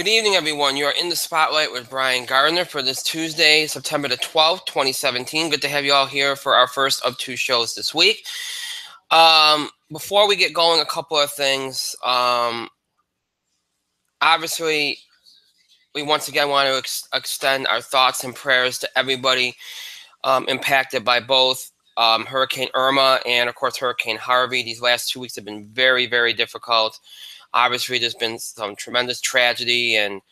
Good evening, everyone. You are in the spotlight with Brian Gardner for this Tuesday, September the 12th, 2017. Good to have you all here for our first of two shows this week. Before we get going, a couple of things. Obviously, we once again want to extend our thoughts and prayers to everybody impacted by both Hurricane Irma and, of course, Hurricane Harvey. These last 2 weeks have been very, very difficult. Obviously, there's been some tremendous tragedy and,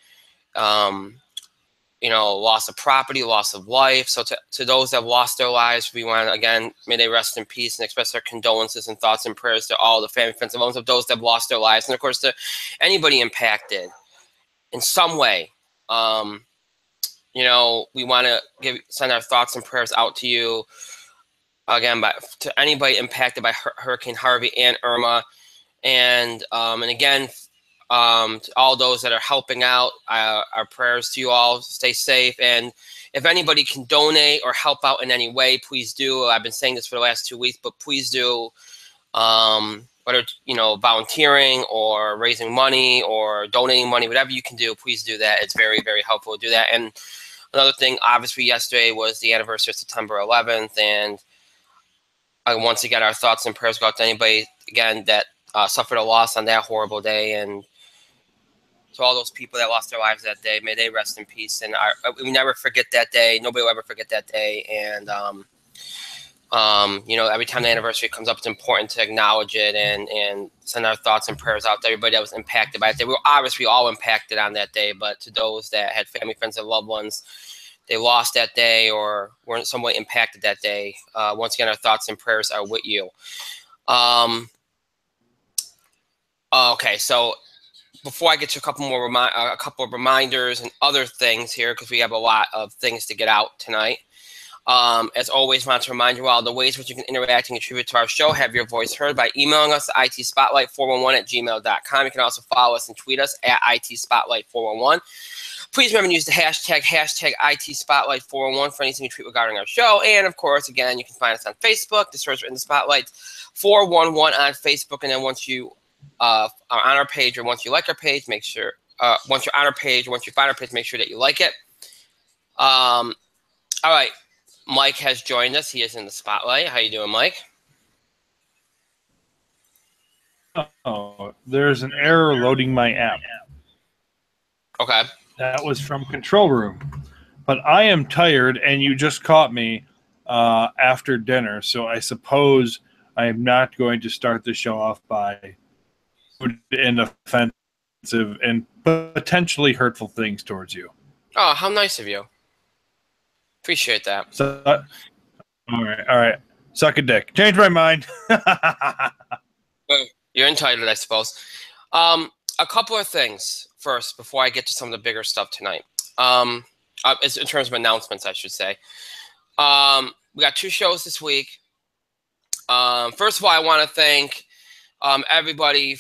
loss of property, loss of life. So to those that have lost their lives, we want to, again, may they rest in peace and express our condolences and thoughts and prayers to all the family, friends, and loved ones of those that have lost their lives. And, of course, to anybody impacted in some way. We want to send our thoughts and prayers out to you, again, to anybody impacted by Hurricane Harvey and Irma. And again, to all those that are helping out, our prayers to you all. Stay safe. And if anybody can donate or help out in any way, please do. I've been saying this for the last 2 weeks, but please do. Whether volunteering or raising money or donating money, whatever you can do, please do that. It's very, very helpful to do that. And another thing, obviously, yesterday was the anniversary of September 11th, and once again, our thoughts and prayers go out to anybody again that suffered a loss on that horrible day, and to all those people that lost their lives that day, may they rest in peace. And we never forget that day. Nobody will ever forget that day. And every time the anniversary comes up, it's important to acknowledge it and send our thoughts and prayers out to everybody that was impacted by it. We were obviously all impacted on that day, but to those that had family, friends, and loved ones, they lost that day or were in some way impacted that day. Once again, our thoughts and prayers are with you. Okay, so before I get to a couple of reminders and other things here, because we have a lot of things to get out tonight. As always, I want to remind you all the ways which you can interact and contribute to our show. Have your voice heard by emailing us at itspotlight411@gmail.com. You can also follow us and tweet us at itspotlight411. Please remember to use the hashtag itspotlight411 for anything you tweet regarding our show. And, of course, again, you can find us on Facebook. The search in the Spotlight 411 on Facebook. And then once you are on our page or once you like our page, make sure once you're on our page or once you find our page, make sure that you like it. All right. Mike has joined us. He is in the spotlight. How you doing, Mike? Oh, there's an error loading my app. Okay. That was from Control Room. But I am tired, and you just caught me after dinner, so I suppose I am not going to start the show off by and offensive and potentially hurtful things towards you. Oh, how nice of you. Appreciate that. So, all right. Suck a dick. Change my mind. You're entitled, I suppose. A couple of things first before I get to some of the bigger stuff tonight. In terms of announcements, I should say. We got 2 shows this week. First of all, I want to thank everybody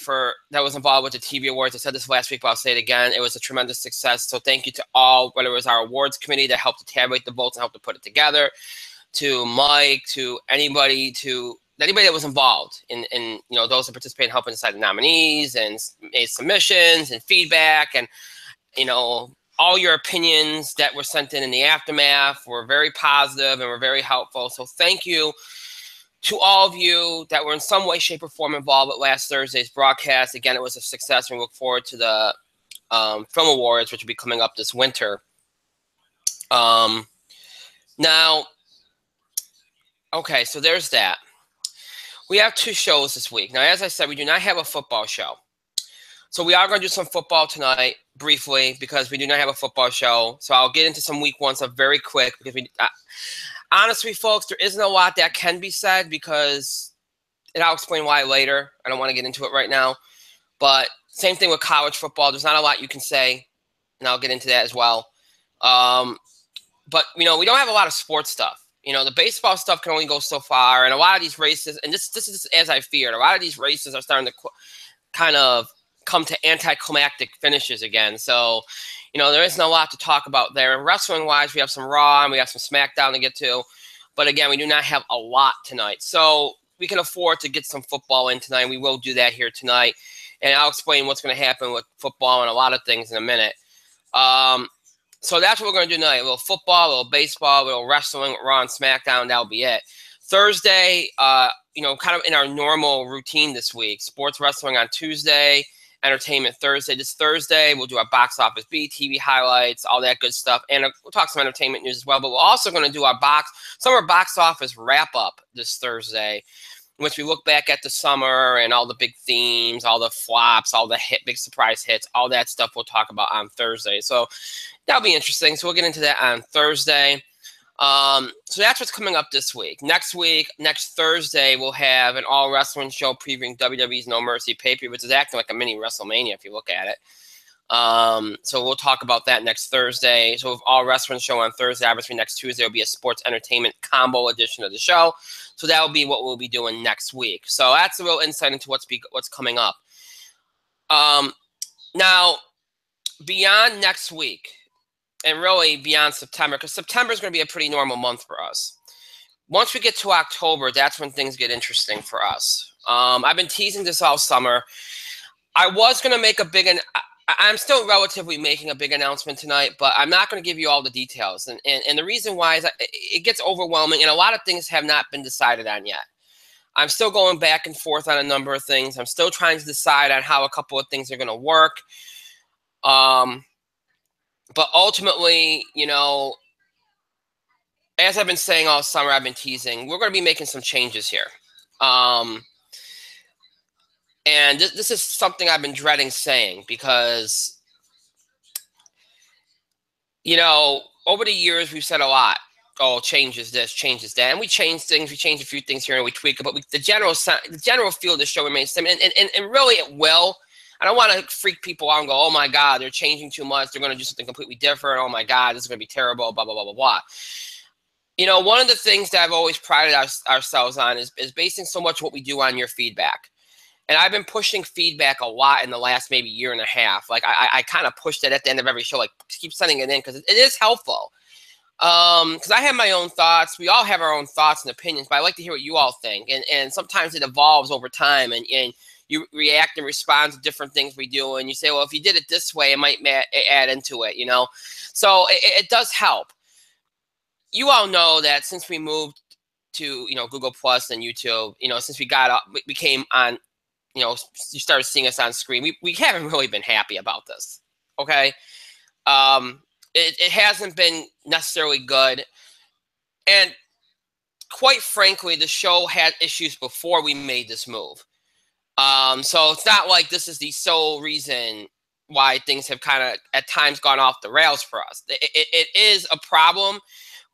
that was involved with the TV awards. I said this last week, but I'll say it again. It was a tremendous success. So thank you to all, whether it was our awards committee that helped to tabulate the votes and helped to put it together, to Mike, to anybody that was involved in those that participated in helping decide the nominees and made submissions and feedback, and all your opinions that were sent in the aftermath were very positive and were very helpful. So thank you to all of you that were in some way, shape, or form involved with last Thursday's broadcast. Again, it was a success, and we look forward to the film awards, which will be coming up this winter. Now, okay, so there's that. We have 2 shows this week. Now, as I said, we do not have a football show. So we are going to do some football tonight briefly because we do not have a football show. So I'll get into some week 1 stuff very quick because honestly, folks, there isn't a lot that can be said because, and I'll explain why later. I don't want to get into it right now. But same thing with college football. There's not a lot you can say, and I'll get into that as well. But, we don't have a lot of sports stuff. The baseball stuff can only go so far, and a lot of these races, and this is as I feared, a lot of these races are starting to kind of come to anticlimactic finishes again. So, there isn't a lot to talk about there. And wrestling-wise, we have some Raw and we have some SmackDown to get to. But again, we do not have a lot tonight. So we can afford to get some football in tonight. We will do that here tonight. and I'll explain what's going to happen with football and a lot of things in a minute. So that's what we're going to do tonight. A little football, a little baseball, a little wrestling, Raw and SmackDown. That'll be it. Thursday, kind of in our normal routine this week, sports wrestling on Tuesday, entertainment Thursday. This Thursday, we'll do our box office beat, TV highlights, all that good stuff. And we'll talk some entertainment news as well. But we're also going to do our summer box office wrap up this Thursday, in which we look back at the summer and all the big themes, all the flops, all the big surprise hits, all that stuff we'll talk about on Thursday. So that'll be interesting. So we'll get into that on Thursday. So that's what's coming up this week. Next Thursday, we'll have an all wrestling show previewing WWE's No Mercy pay-per-view, which is acting like a mini WrestleMania if you look at it. So we'll talk about that next Thursday. So with all wrestling show on Thursday, obviously next Tuesday will be a sports entertainment combo edition of the show. So that will be what we'll be doing next week. So that's a real insight into what's coming up. Now, beyond next week, and really beyond September, because September is going to be a pretty normal month for us. Once we get to October, that's when things get interesting for us. I've been teasing this all summer. I was going to make I'm still relatively making a big announcement tonight, but I'm not going to give you all the details. And the reason why is it gets overwhelming, and a lot of things have not been decided on yet. I'm still going back and forth on a number of things. I'm still trying to decide on how a couple of things are going to work. But ultimately, as I've been saying all summer, I've been teasing, we're going to be making some changes here. And this is something I've been dreading saying because, over the years, we've said a lot. Oh, changes this, changes that. And we change things. We change a few things here and we tweak it. But the general feel of the show remains the same. And really, it will. I don't want to freak people out and go, oh, my God, they're changing too much. They're going to do something completely different. Oh, my God, this is going to be terrible, blah, blah, blah, blah, blah. One of the things that I've always prided ourselves on is basing so much what we do on your feedback. And I've been pushing feedback a lot in the last maybe year and a half. Like, I kind of pushed it at the end of every show, like, keep sending it in because it is helpful. Because I have my own thoughts. We all have our own thoughts and opinions, but I like to hear what you all think. And sometimes it evolves over time, and you react and respond to different things we do. And you say, well, if you did it this way, it might add into it, So it does help. You all know that since we moved to, Google Plus and YouTube, since we came on, you started seeing us on screen, we haven't really been happy about this. Okay. It hasn't been necessarily good. And quite frankly, the show had issues before we made this move. So it's not like this is the sole reason why things have kind of at times gone off the rails for us. It is a problem,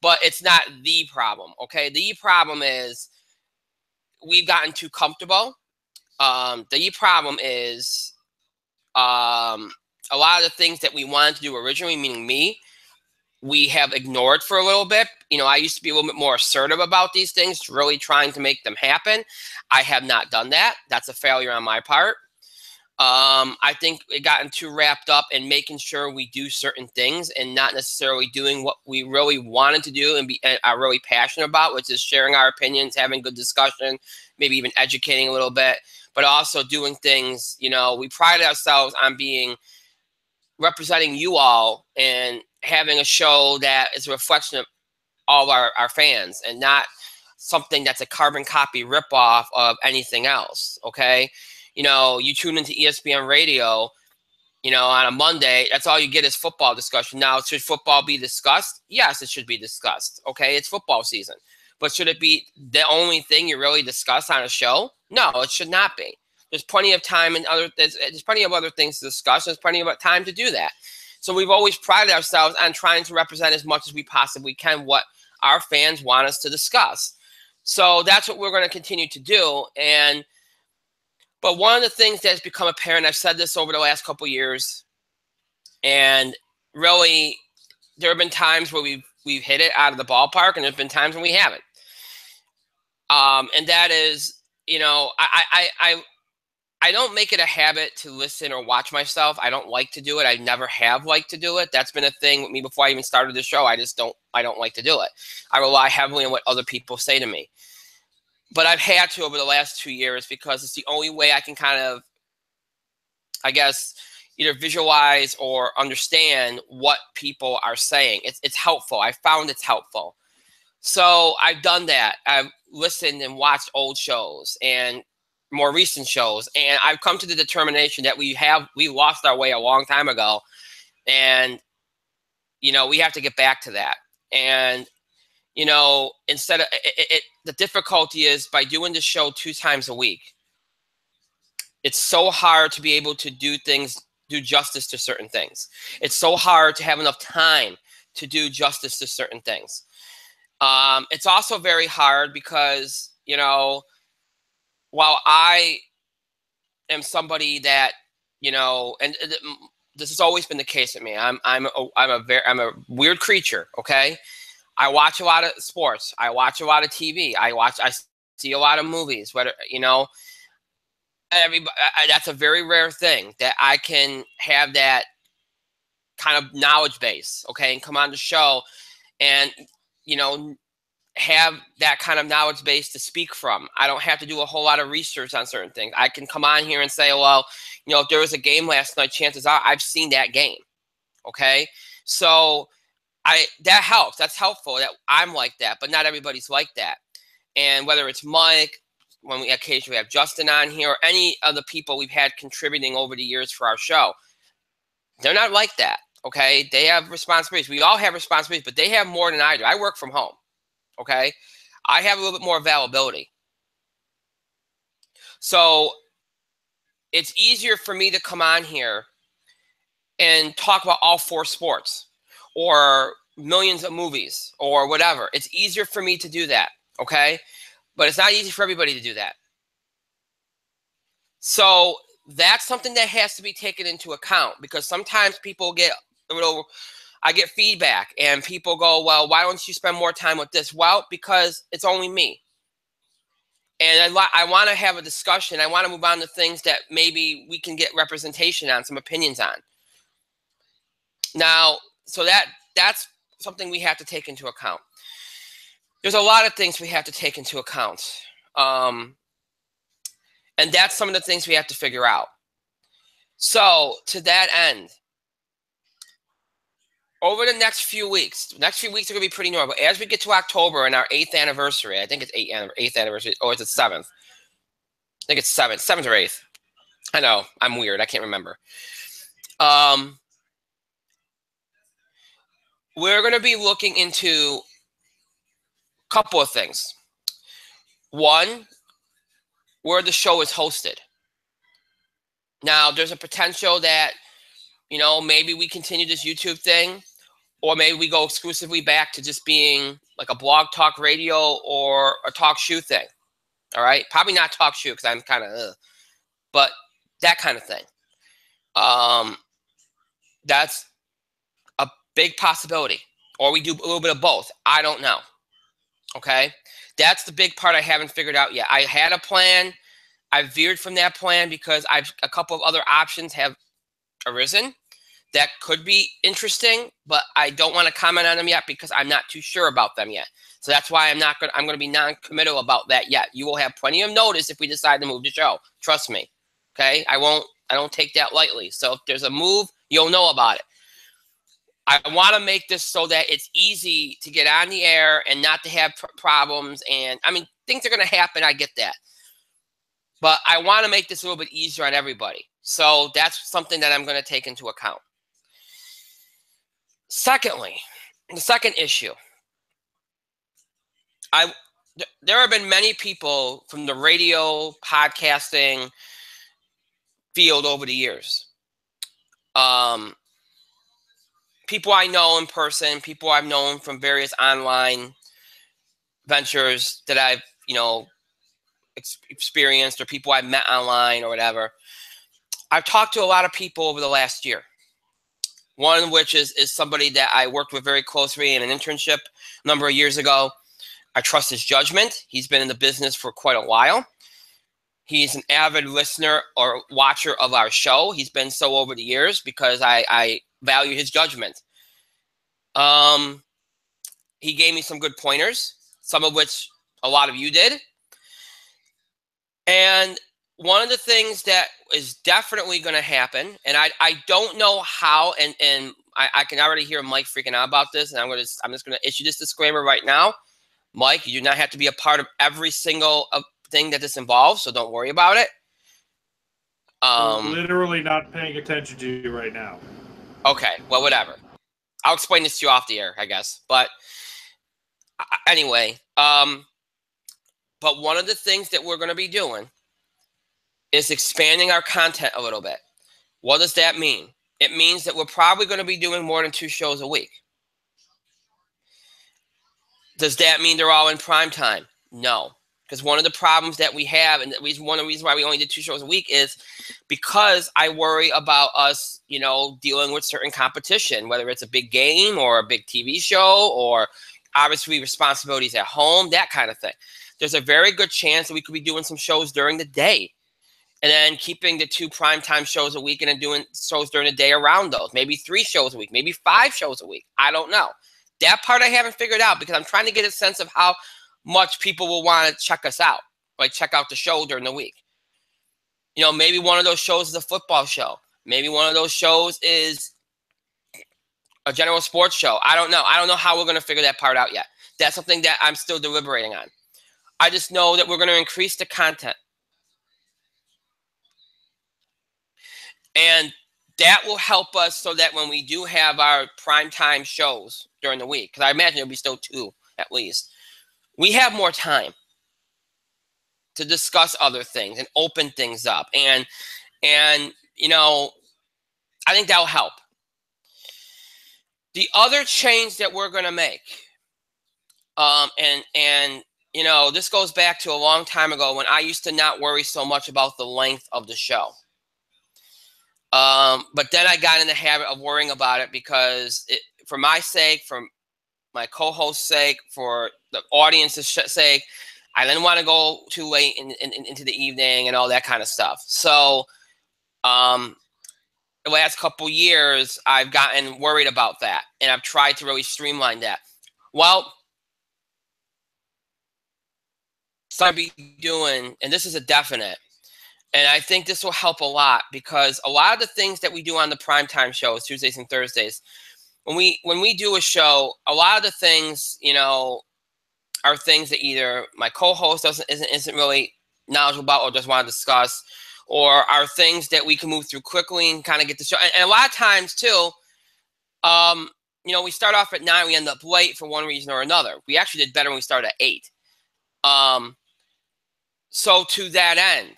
but it's not the problem. Okay. The problem is we've gotten too comfortable. The problem is a lot of the things that we wanted to do originally, meaning me, we have ignored for a little bit. I used to be a little bit more assertive about these things, really trying to make them happen. I have not done that. That's a failure on my part. I think it gotten too wrapped up in making sure we do certain things and not necessarily doing what we really wanted to do and are really passionate about, which is sharing our opinions, having good discussion, maybe even educating a little bit, but also doing things, we pride ourselves on representing you all and having a show that is a reflection of all of our fans and not something that's a carbon copy ripoff of anything else. Okay. You tune into ESPN radio, on a Monday, that's all you get is football discussion. Now, should football be discussed? Yes, it should be discussed. Okay. It's football season, but should it be the only thing you really discuss on a show? No, it should not be. There's plenty of time and there's plenty of other things to discuss. There's plenty of time to do that. So we've always prided ourselves on trying to represent as much as we possibly can what our fans want us to discuss. So that's what we're going to continue to do. But one of the things that's become apparent, I've said this over the last couple of years, and really there have been times where we've hit it out of the ballpark, and there's been times when we haven't. And that is, I don't make it a habit to listen or watch myself. I don't like to do it. I never have liked to do it. That's been a thing with me before I even started the show. I don't like to do it. I rely heavily on what other people say to me. But I've had to over the last 2 years because it's the only way I can kind of I guess, either visualize or understand what people are saying. It's helpful. I found it's helpful. So I've done that. I've listened and watched old shows and more recent shows, and I've come to the determination that we lost our way a long time ago, and we have to get back to that. And instead of the difficulty is by doing the show 2 times a week, it's so hard to be able to do justice to certain things. It's so hard to have enough time to do justice to certain things. It's also very hard because, while I am somebody that, and this has always been the case with me. I'm a weird creature. Okay. I watch a lot of sports. I watch a lot of TV. I see a lot of movies, that's a very rare thing that I can have that kind of knowledge base. Okay. And come on the show and, have that kind of knowledge base to speak from. I don't have to do a whole lot of research on certain things. I can come on here and say, well, if there was a game last night, chances are I've seen that game. Okay. So that helps. That's helpful that I'm like that, but not everybody's like that. And whether it's Mike, when we occasionally have Justin on here, or any of the people we've had contributing over the years for our show, they're not like that. Okay. They have responsibilities. We all have responsibilities, but they have more than I do. I work from home. Okay. I have a little bit more availability. So it's easier for me to come on here and talk about all 4 sports or millions of movies or whatever. It's easier for me to do that. Okay. But it's not easy for everybody to do that. So that's something that has to be taken into account, because sometimes people I get feedback and people go, well, why don't you spend more time with this? Well, because it's only me. And I want to have a discussion. I want to move on to things that maybe we can get representation on, some opinions on. Now, so that's something we have to take into account. There's a lot of things we have to take into account. And that's some of the things we have to figure out. So to that end, over the next few weeks are going to be pretty normal. As we get to October and our 8th anniversary, I think it's 8th anniversary, or is it 7th? I think it's 7th or 8th. I know, I'm weird. I can't remember. We're going to be looking into a couple of things. One, where the show is hosted. Now, there's a potential that, maybe we continue this YouTube thing, or maybe we go exclusively back to just being like a blog talk radio or a talk show thing. All right. Probably not talk show because I'm kind of, but that kind of thing. That's a big possibility. Or we do a little bit of both. I don't know. Okay. That's the big part I haven't figured out yet. I had a plan. I veered from that plan because a couple of other options have arisen that could be interesting, but I don't want to comment on them yet because I'm not too sure about them yet. So that's why I'm going to be non-committal about that yet. You will have plenty of notice if we decide to move the show. Trust me. Okay. I don't take that lightly. So if there's a move, you'll know about it. I want to make this so that it's easy to get on the air and not to have problems. And I mean, things are going to happen. I get that. But I want to make this a little bit easier on everybody. So that's something that I'm going to take into account. Secondly, the second issue. There have been many people from the radio, podcasting field over the years. People I know in person, people I've known from various online ventures that I've, experienced, or people I've met online or whatever. I've talked to a lot of people over the last year. One of which is somebody that I worked with very closely in an internship a number of years ago. I trust his judgment. He's been in the business for quite a while. He's an avid listener or watcher of our show. He's been so over the years because I value his judgment. He gave me some good pointers, some of which a lot of you did. And one of the things that is definitely going to happen, and I don't know how, and I can already hear Mike freaking out about this, and I'm just gonna issue this disclaimer right now. Mike, you do not have to be a part of every single thing that this involves, so don't worry about it. Literally not paying attention to you right now. Okay, well, whatever. I'll explain this to you off the air, I guess. But anyway, but one of the things that we're going to be doing is expanding our content a little bit. What does that mean? It means that we're probably going to be doing more than 2 shows a week. Does that mean they're all in prime time? No. Because one of the problems that we have, and one of the reasons why we only did 2 shows a week, is because I worry about us, dealing with certain competition, whether it's a big game or a big TV show or obviously responsibilities at home, that kind of thing. There's a very good chance that we could be doing some shows during the day and then keeping the 2 primetime shows a week and then doing shows during the day around those. Maybe 3 shows a week, maybe 5 shows a week. I don't know. That part I haven't figured out because I'm trying to get a sense of how much people will want to check us out, like check out the show during the week. Maybe one of those shows is a football show. Maybe one of those shows is a general sports show. I don't know. I don't know how we're going to figure that part out yet. That's something that I'm still deliberating on. I just know that we're going to increase the content. And that will help us so that when we do have our primetime shows during the week, because I imagine there'll be still 2 at least, we have more time to discuss other things and open things up. And I think that'll help. The other change that we're going to make, this goes back to a long time ago when I used to not worry so much about the length of the show. But then I got in the habit of worrying about it because for my sake, for my co-host's sake, for the audience's sake, I didn't want to go too late into the evening and all that kind of stuff. So the last couple years, I've gotten worried about that, and I've tried to really streamline that. Well, so I'll be doing, and this is a definite, and I think this will help a lot because a lot of the things that we do on the primetime shows, Tuesdays and Thursdays, when we do a show, a lot of the things, are things that either my co-host isn't really knowledgeable about or just want to discuss, or are things that we can move through quickly and kind of get the show. And a lot of times too, we start off at 9, we end up late for one reason or another. We actually did better when we started at 8. So to that end,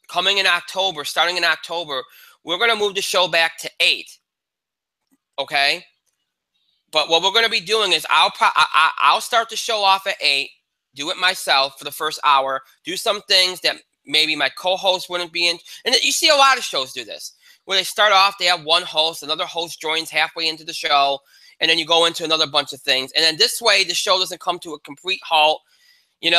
starting in October, we're going to move the show back to 8. Okay? But what we're going to be doing is I'll start the show off at 8, do it myself for the first hour, do some things that maybe my co-host wouldn't be in. And you see a lot of shows do this, where they start off, they have one host, another host joins halfway into the show, and then you go into another bunch of things. And then this way, the show doesn't come to a complete halt. You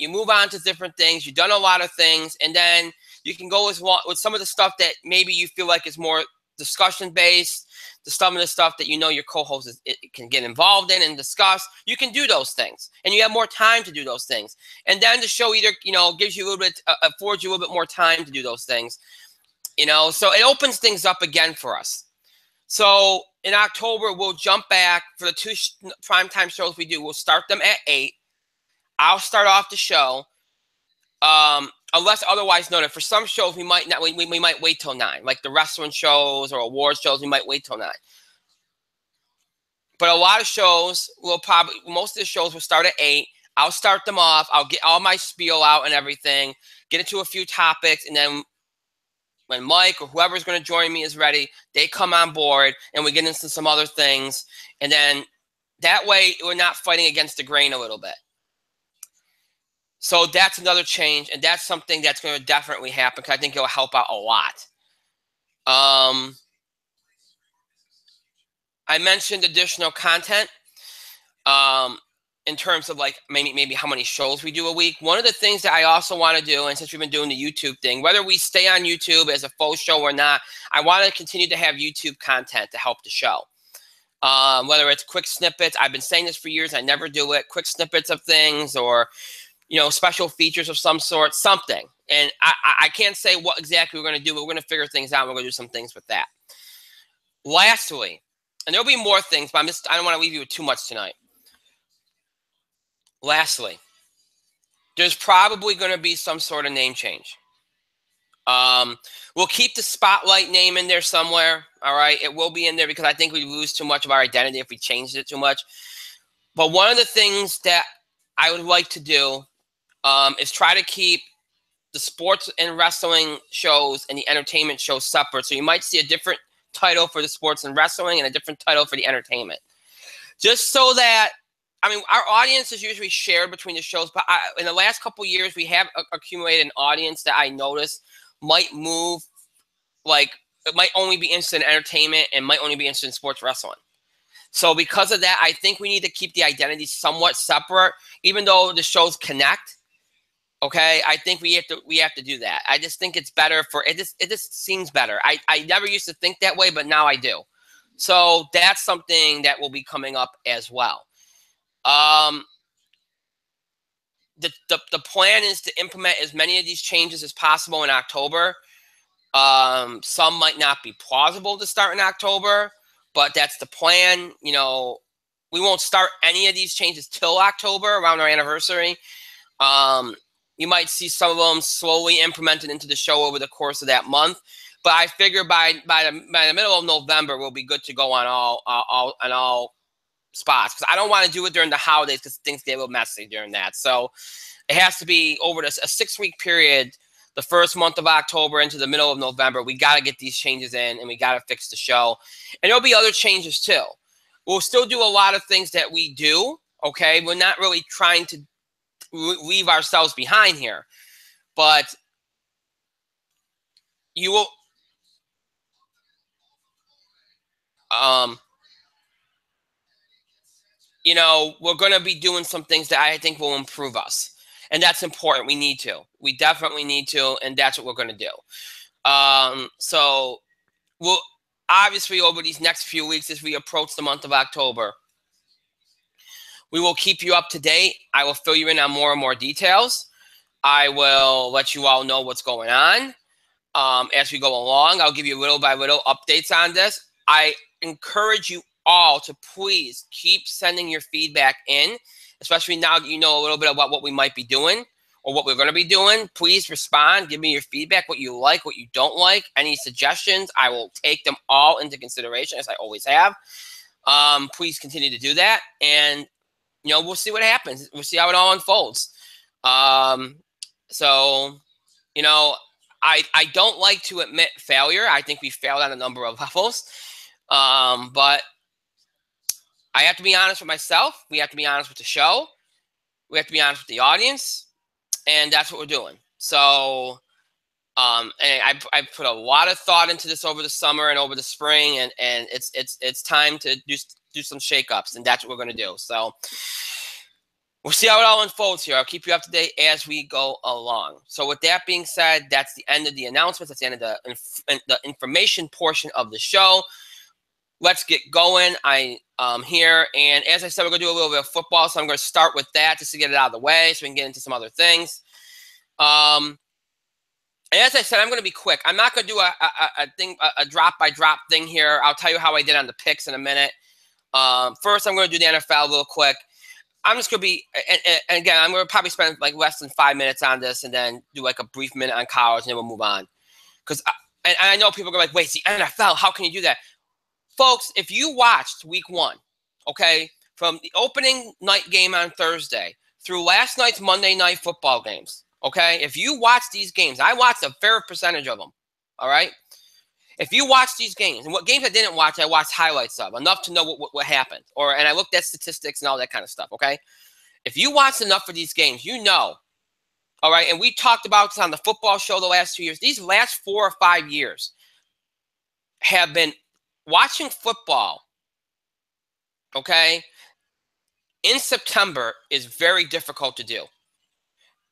move on to different things. You've done a lot of things, and then you can go with some of the stuff that maybe you feel like is more discussion-based, some of the stuff that your co-host can get involved in and discuss. You can do those things, and you have more time to do those things. And then the show either, gives you a little bit, affords you a little bit more time to do those things. So it opens things up again for us. So in October, we'll jump back for the 2 primetime shows we do. We'll start them at 8. I'll start off the show, unless otherwise noted. For some shows, we might not. We might wait till 9, like the wrestling shows or awards shows. We might wait till 9. But a lot of shows most of the shows will start at 8. I'll start them off. I'll get all my spiel out and everything. Get into a few topics, and then when Mike or whoever's going to join me is ready, they come on board, and we get into some other things. And then that way, we're not fighting against the grain a little bit. So that's another change, and that's something that's going to definitely happen because I think it'll help out a lot. I mentioned additional content in terms of like maybe how many shows we do a week. One of the things that I also want to do, and since we've been doing the YouTube thing, whether we stay on YouTube as a full show or not, I want to continue to have YouTube content to help the show. Whether it's quick snippets, I've been saying this for years, I never do it, quick snippets of things or special features of some sort, something. And I can't say what exactly we're going to do, but we're going to figure things out. We're going to do some things with that. Lastly, and there'll be more things, but I don't want to leave you with too much tonight. Lastly, there's probably going to be some sort of name change. We'll keep the Spotlight name in there somewhere. All right. It will be in there because I think we lose too much of our identity if we changed it too much. But one of the things that I would like to do is try to keep the sports and wrestling shows and the entertainment shows separate. So you might see a different title for the sports and wrestling and a different title for the entertainment. Just so that, I mean, our audience is usually shared between the shows, but in the last couple of years, we have accumulated an audience that I noticed might move, like, it might only be interested in entertainment and might only be interested in sports wrestling. So because of that, I think we need to keep the identity somewhat separate, even though the shows connect. Okay, I think we have to do that. I just think it's better for it. Just seems better. I never used to think that way, but now I do. So that's something that will be coming up as well. The plan is to implement as many of these changes as possible in October. Some might not be plausible to start in October, but that's the plan. You know, we won't start any of these changes till October, around our anniversary. You might see some of them slowly implemented into the show over the course of that month. But I figure by the middle of November, we'll be good to go on all spots. Because I don't want to do it during the holidays because things get a little messy during that. So it has to be over a 6-week period, the first month of October into the middle of November. We got to get these changes in, and we got to fix the show. And there'll be other changes too. We'll still do a lot of things that we do. Okay, we're not really trying to leave ourselves behind here, but you will you know, we're going to be doing some things that I think will improve us, and that's important. We definitely need to, and that's what we're going to do. So we'll obviously, over these next few weeks, as we approach the month of October, we will keep you up to date. I will fill you in on more and more details. I will let you all know what's going on as we go along. I'll give you little by little updates on this. I encourage you all to please keep sending your feedback in, especially now that you know a little bit about what we might be doing or what we're going to be doing. Please respond. Give me your feedback, what you like, what you don't like, any suggestions. I will take them all into consideration, as I always have. Please continue to do that. And, you know, we'll see what happens. We'll see how it all unfolds. So, you know, I don't like to admit failure. I think we failed on a number of levels. But I have to be honest with myself. We have to be honest with the show. We have to be honest with the audience. And that's what we're doing. So, and I put a lot of thought into this over the summer and over the spring, and it's time to do some shakeups, and that's what we're going to do. So we'll see how it all unfolds here. I'll keep you up to date as we go along. So with that being said, that's the end of the announcements. That's the end of the information portion of the show. Let's get going. I'm here, and as I said, we're going to do a little bit of football, so I'm going to start with that just to get it out of the way so we can get into some other things. And as I said, I'm going to be quick. I'm not going to do a drop-by-drop thing here. I'll tell you how I did on the picks in a minute. First, I'm going to do the NFL real quick. I'm just going to be, and again, I'm going to probably spend like less than 5 minutes on this and then do like a brief minute on college, and then we'll move on. Because I know people are going to be like, wait, it's the NFL. How can you do that? Folks, if you watched week 1, okay, from the opening night game on Thursday through last night's Monday night football games, okay, if you watch these games, I watched a fair percentage of them, all right? If you watch these games, and what games I didn't watch, I watched highlights of, enough to know what happened, and I looked at statistics and all that kind of stuff, okay? If you watched enough of these games, you know, all right, and we talked about this on the football show the last 2 years. These last 4 or 5 years have been watching football, okay, in September is very difficult to do.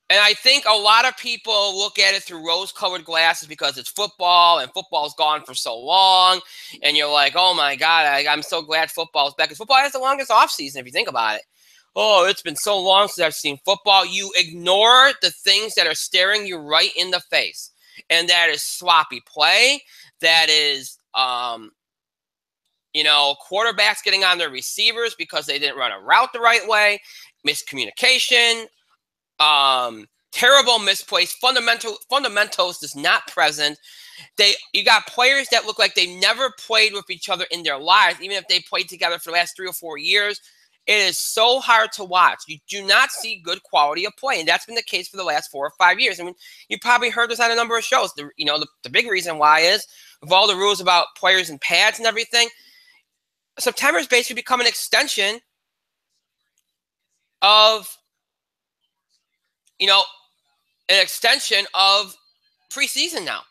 And I think a lot of people look at it through rose-colored glasses because it's football and football's gone for so long. And you're like, oh, my God, I'm so glad football's back. Because football has the longest offseason if you think about it. oh, it's been so long since I've seen football. You ignore the things that are staring you right in the face. And that is sloppy play. That is, quarterbacks getting on their receivers because they didn't run a route the right way, miscommunication, terrible misplaced, fundamentals is not present. You got players that look like they never played with each other in their lives, even if they played together for the last 3 or 4 years. It is so hard to watch. You do not see good quality of play, and that's been the case for the last 4 or 5 years. I mean, you probably heard this on a number of shows. The big reason why is with all the rules about players and pads and everything, September has basically become an extension of, preseason now.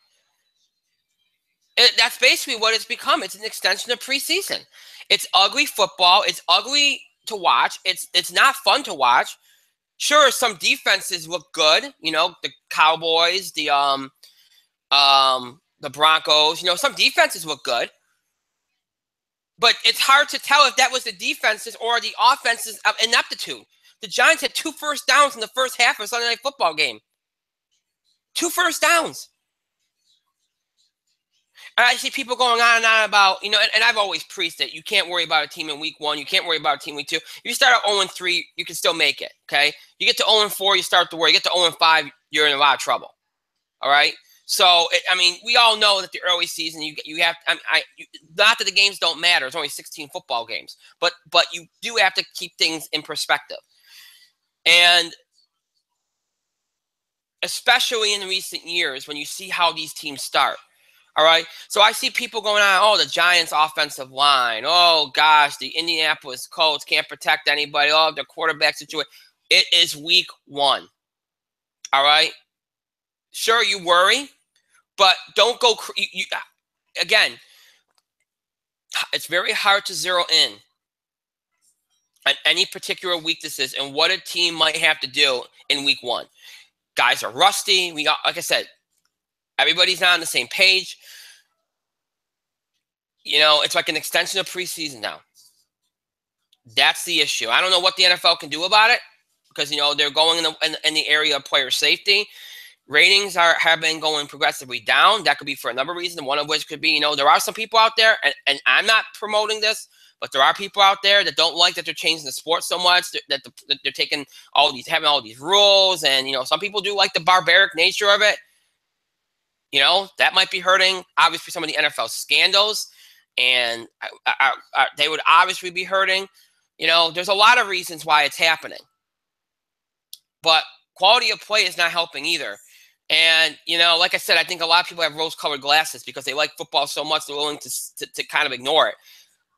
That's basically what it's become. It's an extension of preseason. It's ugly football. It's ugly to watch. It's not fun to watch. Sure, some defenses look good. The Cowboys, the Broncos. Some defenses look good. But it's hard to tell if that was the defenses or the offenses of ineptitude. The Giants had 2 first downs in the first half of a Sunday Night Football game. 2 first downs. And I see people going on and on about, and I've always preached it. You can't worry about a team in week 1. You can't worry about a team week 2. If you start at 0-3, you can still make it, okay? You get to 0-4, you start to worry. You get to 0-5, you're in a lot of trouble, all right? So, we all know that the early season, you have not that the games don't matter. It's only 16 football games. But you do have to keep things in perspective. And especially in recent years when you see how these teams start. All right. So I see people going on, oh, the Giants offensive line. Oh, gosh, the Indianapolis Colts can't protect anybody. Oh, the quarterback situation. It is week 1. All right. Sure, you worry, but don't go. Again, it's very hard to zero in on any particular weaknesses and what a team might have to do in week 1. Guys are rusty. Like I said, everybody's not on the same page. It's like an extension of preseason now. That's the issue. I don't know what the NFL can do about it because, they're going in the area of player safety. Ratings have been going progressively down. That could be for a number of reasons, one of which could be, there are some people out there, and I'm not promoting this, but there are people out there that don't like that they're changing the sport so much, that they're taking having all these rules, and, some people do like the barbaric nature of it. That might be hurting, obviously, some of the NFL scandals, and they would obviously be hurting. There's a lot of reasons why it's happening. But quality of play is not helping either. And, like I said, I think a lot of people have rose-colored glasses because they like football so much they're willing to kind of ignore it.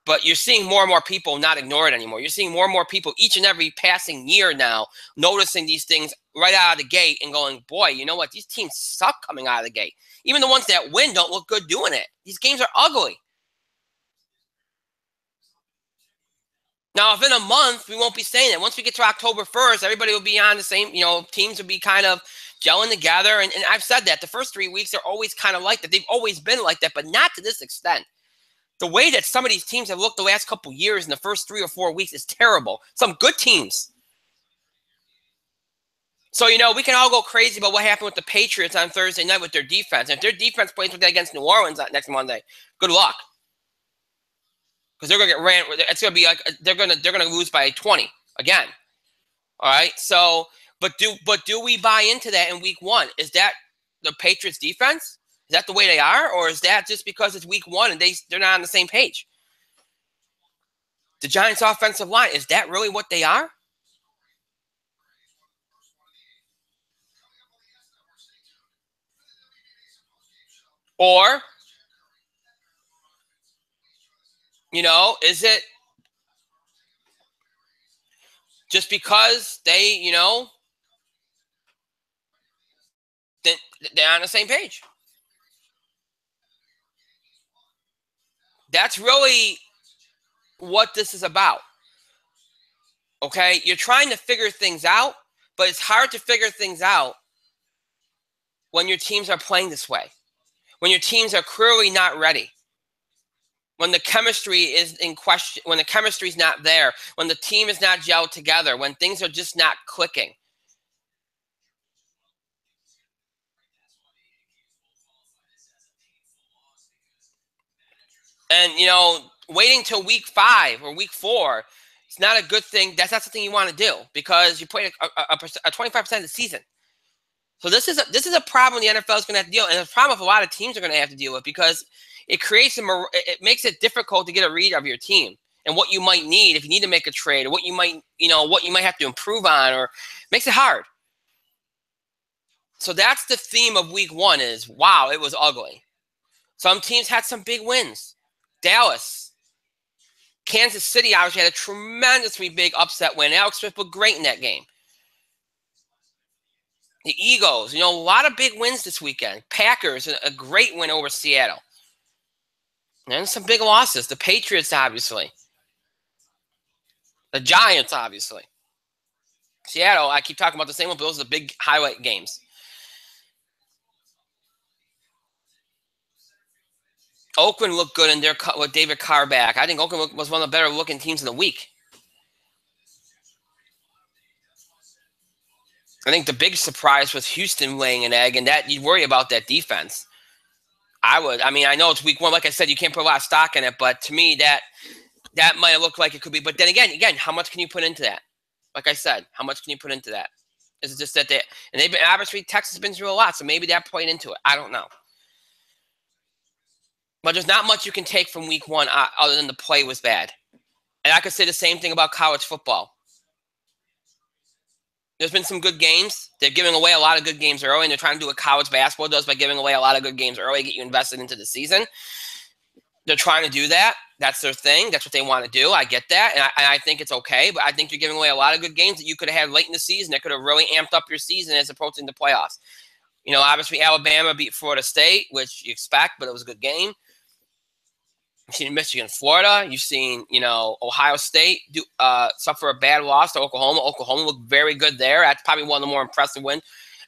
But you're seeing more and more people not ignore it anymore. You're seeing more and more people each and every passing year now noticing these things right out of the gate and going, boy, you know what? These teams suck coming out of the gate. Even the ones that win don't look good doing it. These games are ugly. Now, if in a month, we won't be saying that. Once we get to October 1st, everybody will be on the same, teams will be kind of gelling together. And I've said that. The first 3 weeks are always kind of like that. They've always been like that, but not to this extent. The way that some of these teams have looked the last couple years in the first 3 or 4 weeks is terrible. Some good teams. So, we can all go crazy about what happened with the Patriots on Thursday night with their defense. And if their defense plays with that against New Orleans next Monday, good luck. Because they're gonna get ran. It's gonna be like they're gonna lose by 20 again. All right. So, but do we buy into that in week 1? Is that the Patriots defense? Is that the way they are, or is that just because it's week 1 and they're not on the same page? The Giants' offensive line, is that really what they are? Or, is it just because they're on the same page? That's really what this is about. Okay? You're trying to figure things out, but it's hard to figure things out when your teams are playing this way, when your teams are clearly not ready. when the chemistry is in question, when the chemistry is not there, when the team is not gelled together, when things are just not clicking. And, waiting till week 5 or week 4, it's not a good thing. That's not something you want to do because you're playing a 25% of the season. So this is a problem the NFL is going to have to deal with, and it's a problem a lot of teams are going to have to deal with because it makes it difficult to get a read of your team and what you might need if you need to make a trade or what you might have to improve on, or makes it hard. So that's the theme of week 1 is, wow, it was ugly. Some teams had some big wins. Dallas, Kansas City obviously had a tremendously big upset win. Alex Smith looked great in that game. The Eagles, a lot of big wins this weekend. Packers, a great win over Seattle. And some big losses. The Patriots, obviously. The Giants, obviously. Seattle, I keep talking about the same one, but those are the big highlight games. Oakland looked good in their cut with David Carr back. I think Oakland was one of the better looking teams in the week. I think the big surprise was Houston laying an egg, and that you'd worry about that defense. I would. I mean, I know it's week 1. Like I said, you can't put a lot of stock in it, but to me, that might have looked like it could be. But then again, how much can you put into that? Like I said, how much can you put into that? Is it just that they've been, obviously Texas has been through a lot, so maybe that played into it. I don't know. But there's not much you can take from week 1 other than the play was bad. And I could say the same thing about college football. There's been some good games. They're giving away a lot of good games early, and they're trying to do what college basketball does by giving away a lot of good games early, get you invested into the season. They're trying to do that. That's their thing. That's what they want to do. I get that, and I think it's okay, but I think you're giving away a lot of good games that you could have had late in the season that could have really amped up your season as approaching the playoffs. Obviously Alabama beat Florida State, which you expect, but it was a good game. You've seen Michigan, Florida. You've seen, Ohio State suffer a bad loss to Oklahoma. Oklahoma looked very good there. That's probably one of the more impressive wins.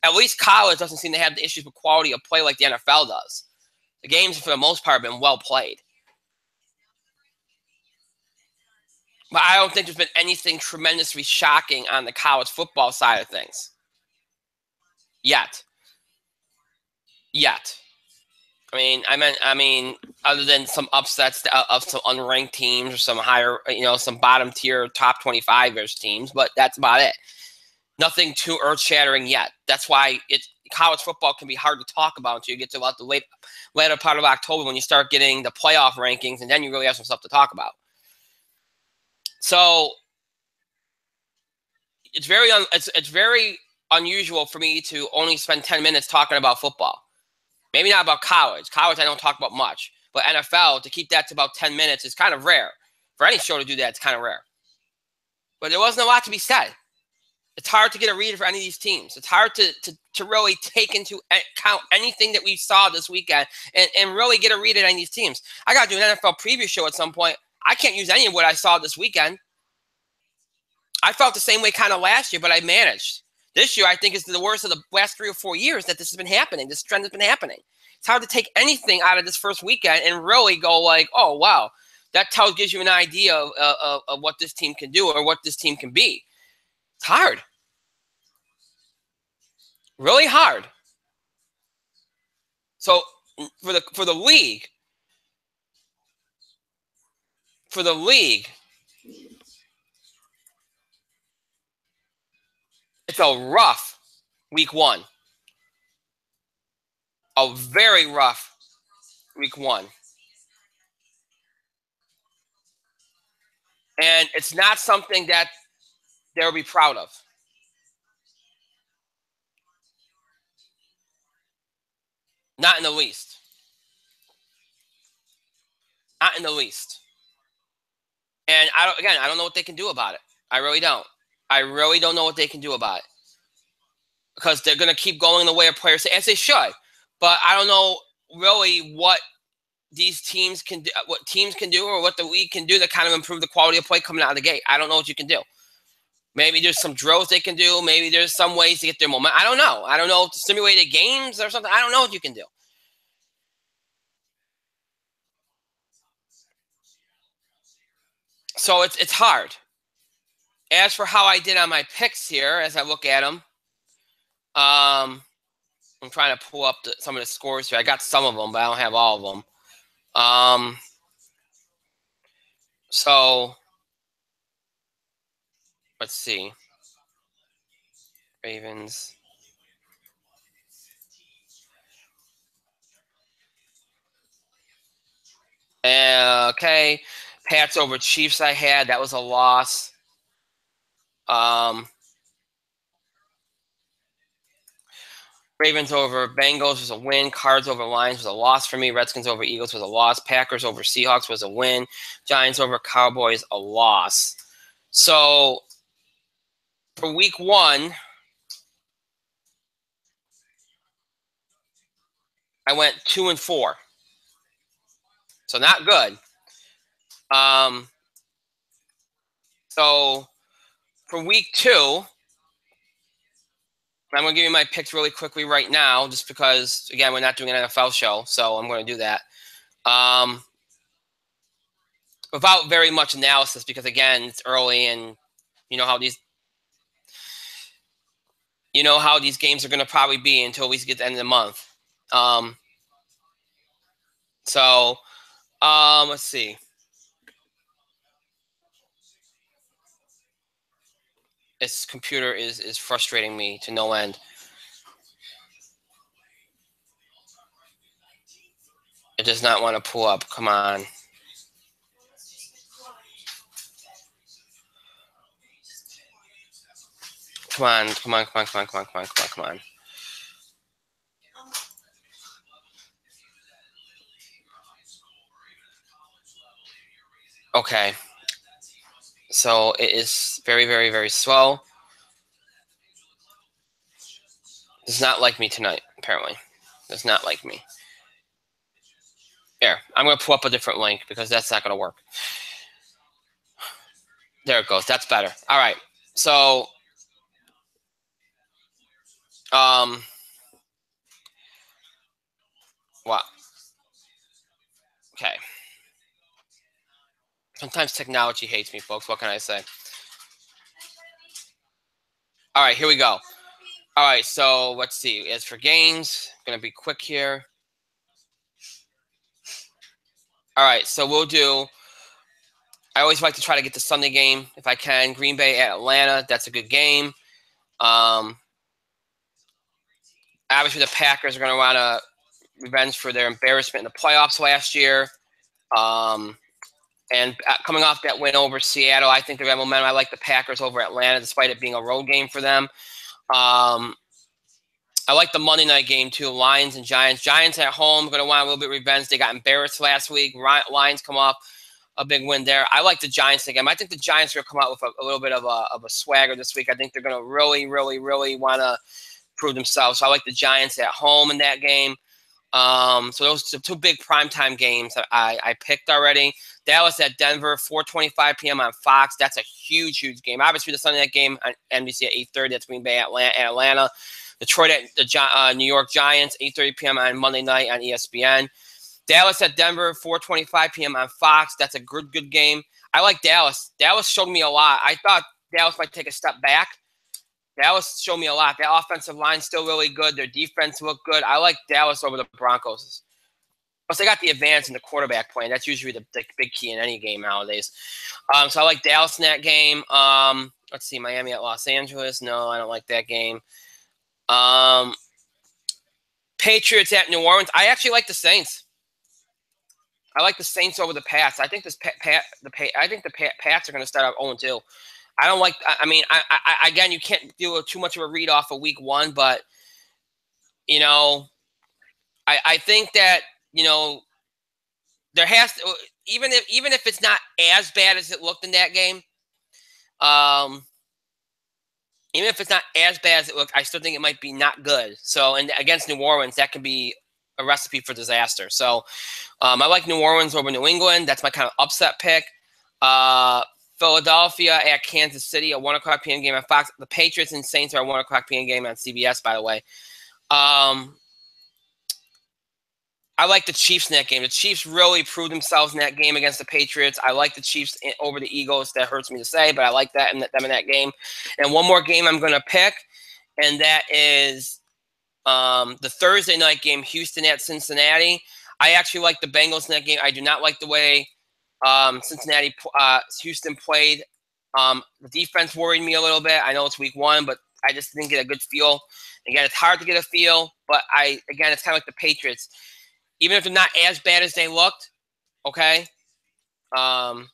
At least college doesn't seem to have the issues with quality of play like the NFL does. The games, for the most part, have been well played. But I don't think there's been anything tremendously shocking on the college football side of things. Yet. I mean, other than some upsets of some unranked teams or some higher, some bottom tier top 25-ish teams, but that's about it. Nothing too earth-shattering yet. That's why college football can be hard to talk about until you get to about the later part of October when you start getting the playoff rankings, and then you really have some stuff to talk about. So it's very unusual for me to only spend 10 minutes talking about football. Maybe not about college. College I don't talk about much. But NFL, to keep that to about 10 minutes is kind of rare. For any show to do that, it's kind of rare. But there wasn't a lot to be said. It's hard to get a read for any of these teams. It's hard to really take into account anything that we saw this weekend and really get a read at any of these teams. I got to do an NFL preview show at some point. I can't use any of what I saw this weekend. I felt the same way kind of last year, but I managed. This year, I think, is the worst of the last 3 or 4 years that this has been happening. This trend has been happening. It's hard to take anything out of this first weekend and really go like, oh, wow. That gives you an idea of what this team can do or what this team can be. It's hard. Really hard. So for the league, it's a rough week 1. A very rough week 1. And it's not something that they'll be proud of. Not in the least. Not in the least. And I don't know what they can do about it. I really don't. I really don't know what they can do about it. Because they're going to keep going the way of players, as they should. But I don't know really what these teams can do, what teams can do, or what the league can do to kind of improve the quality of play coming out of the gate. I don't know what you can do. Maybe there's some drills they can do. Maybe there's some ways to get their momentum. I don't know. I don't know, simulated games or something. I don't know what you can do. So it's hard. As for how I did on my picks here, as I look at them, I'm trying to pull up some of the scores here. I got some of them, but I don't have all of them. So let's see. Ravens. Okay. Pats over Chiefs I had. That was a loss. Ravens over Bengals was a win. Cards over Lions was a loss for me. Redskins over Eagles was a loss. Packers over Seahawks was a win. Giants over Cowboys, a loss. So for week 1, I went 2-4. So not good. So for week 2, I'm going to give you my picks really quickly right now, just because, again, we're not doing an NFL show, so I'm going to do that. Without very much analysis, because, again, it's early, and you know how these games are going to probably be until we get to the end of the month. Let's see. This computer is frustrating me to no end. It does not want to pull up. Come on. Come on. Okay. So it is very, very, very slow. Does not like me tonight, apparently. Does not like me. Here, I'm going to pull up a different link because that's not going to work. There it goes. That's better. All right. So, what? Okay. Sometimes technology hates me, folks. What can I say? All right, here we go. All right, so let's see. As for games, I'm going to be quick here. All right, so we'll do. I always like to try to get the Sunday game if I can. Green Bay at Atlanta. That's a good game. Obviously, the Packers are going to want to revenge for their embarrassment in the playoffs last year. And coming off that win over Seattle, I think they have momentum. I like the Packers over Atlanta, despite it being a road game for them. I like the Monday night game, too, Lions and Giants. Giants at home, going to want a little bit of revenge. They got embarrassed last week. Lions come off a big win there. I like the Giants again. I think the Giants are going to come out with a little bit of a swagger this week. I think they're going to really, really, really want to prove themselves. So I like the Giants at home in that game. So those are 2 big primetime games that I picked already. Dallas at Denver, 4:25 p.m. on Fox. That's a huge, huge game. Obviously, the Sunday night game on NBC at 8:30. That's Green Bay at Atlanta. Detroit at the New York Giants, 8:30 p.m. on Monday night on ESPN. Dallas at Denver, 4:25 p.m. on Fox. That's a good game. I like Dallas. Dallas showed me a lot. I thought Dallas might take a step back. Dallas showed me a lot. That offensive line's still really good. Their defense looked good. I like Dallas over the Broncos. Plus, they got the advance in the quarterback play. That's usually the big key in any game nowadays. So I like Dallas in that game. Let's see, Miami at Los Angeles. No, I don't like that game. Patriots at New Orleans. I actually like the Saints. I like the Saints over the Pats. I think the Pats are going to start out 0-2. I don't like. I mean, I again, you can't do too much of a read off of week 1, but I think that there has to, even if it's not as bad as it looked in that game. Even if it's not as bad as it looked, I still think it might be not good. So, and against New Orleans, that can be a recipe for disaster. So, I like New Orleans over New England. That's my kind of upset pick. Philadelphia at Kansas City, a 1:00 p.m. game on Fox. The Patriots and Saints are a 1:00 p.m. game on CBS, by the way. I like the Chiefs in that game. The Chiefs really proved themselves in that game against the Patriots. I like the Chiefs over the Eagles. That hurts me to say, but I like that them in that game. And one more game I'm going to pick, and that is the Thursday night game, Houston at Cincinnati. I actually like the Bengals in that game. I do not like the way Houston played. The defense worried me a little bit. I know it's week 1, but I just didn't get a good feel. Again, it's hard to get a feel, but it's kind of like the Patriots. Even if they're not as bad as they looked, okay, I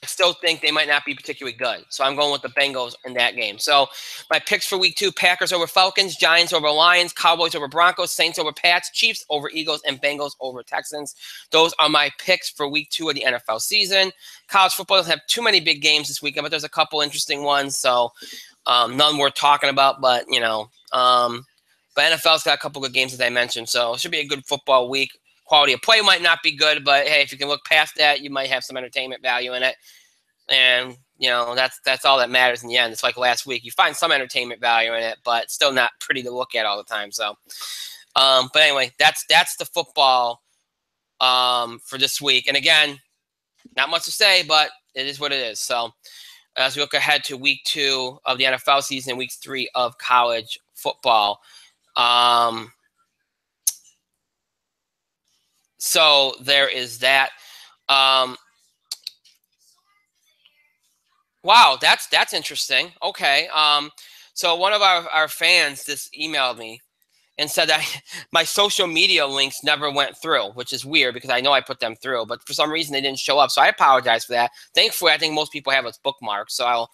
still think they might not be particularly good. So I'm going with the Bengals in that game. So my picks for week 2, Packers over Falcons, Giants over Lions, Cowboys over Broncos, Saints over Pats, Chiefs over Eagles, and Bengals over Texans. Those are my picks for week 2 of the NFL season. College football doesn't have too many big games this weekend, but there's a couple interesting ones. So none worth talking about, but, but NFL's got a couple good games, as I mentioned. So it should be a good football week. Quality of play might not be good, but hey, if you can look past that, you might have some entertainment value in it. And, that's all that matters in the end. It's like last week. You find some entertainment value in it, but still not pretty to look at all the time. So, but anyway, that's the football for this week. And again, not much to say, but it is what it is. So as we look ahead to week 2 of the NFL season and week 3 of college football. So there is that. Wow, that's interesting. Okay. So one of our fans just emailed me and said that my social media links never went through, which is weird because I know I put them through, but for some reason they didn't show up. So I apologize for that. Thankfully, I think most people have us bookmarked. So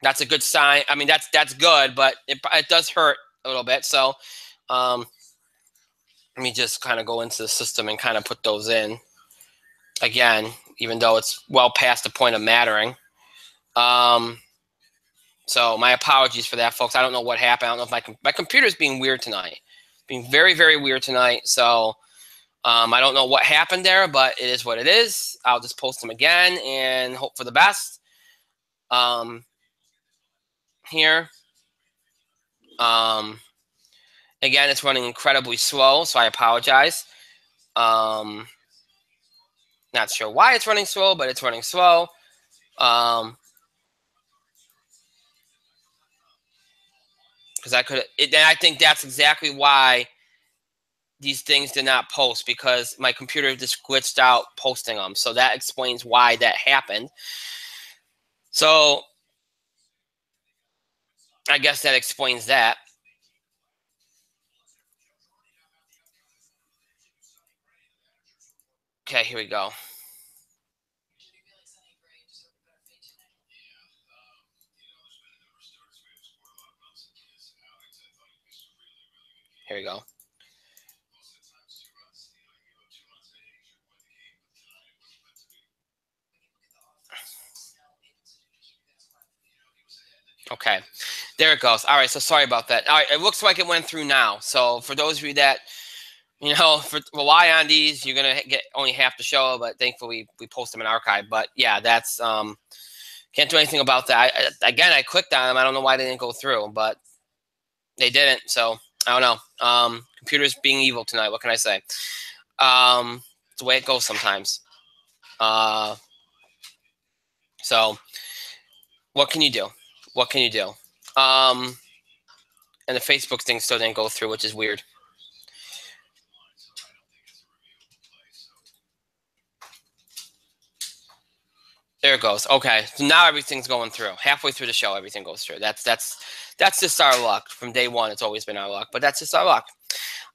that's a good sign. I mean, that's good, but it does hurt a little bit. So let me just kind of go into the system and kind of put those in again, even though it's well past the point of mattering. So my apologies for that, folks. I don't know what happened. I don't know if my computer's being weird tonight. Being very, very weird tonight. So I don't know what happened there, but it is what it is. I'll just post them again and hope for the best. Here. Again, it's running incredibly slow, so I apologize. Not sure why it's running slow, but it's running slow. Because I think that's exactly why these things did not post, because my computer just glitched out posting them. So that explains why that happened. So I guess that explains that. Okay, here we go. Here we go. Okay, there it goes. All right, so sorry about that. All right, it looks like it went through now. So for those of you that, rely on these, you're going to get only half the show, but thankfully we post them in archive. But yeah, that's, can't do anything about that. I clicked on them. I don't know why they didn't go through, but they didn't. So I don't know. Computers being evil tonight. What can I say? It's the way it goes sometimes. So what can you do? What can you do? And the Facebook thing still didn't go through, which is weird. There it goes. Okay, so now everything's going through. Halfway through the show, everything goes through. That's just our luck. From day one, it's always been our luck, but that's just our luck.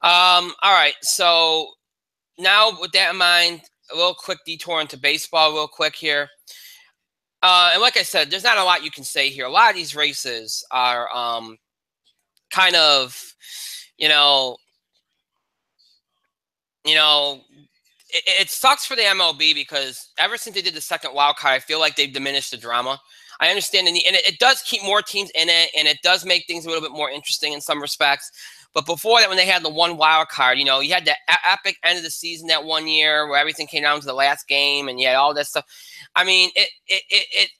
All right, so now with that in mind, a little quick detour into baseball real quick here. And like I said, there's not a lot you can say here. A lot of these races are kind of, it sucks for the MLB because ever since they did the second wild card, I feel like they've diminished the drama. I understand, and it does keep more teams in it, and it does make things a little bit more interesting in some respects. But before that, when they had the one wild card, you had that epic end of the season that one year where everything came down to the last game, and you had all that stuff. I mean,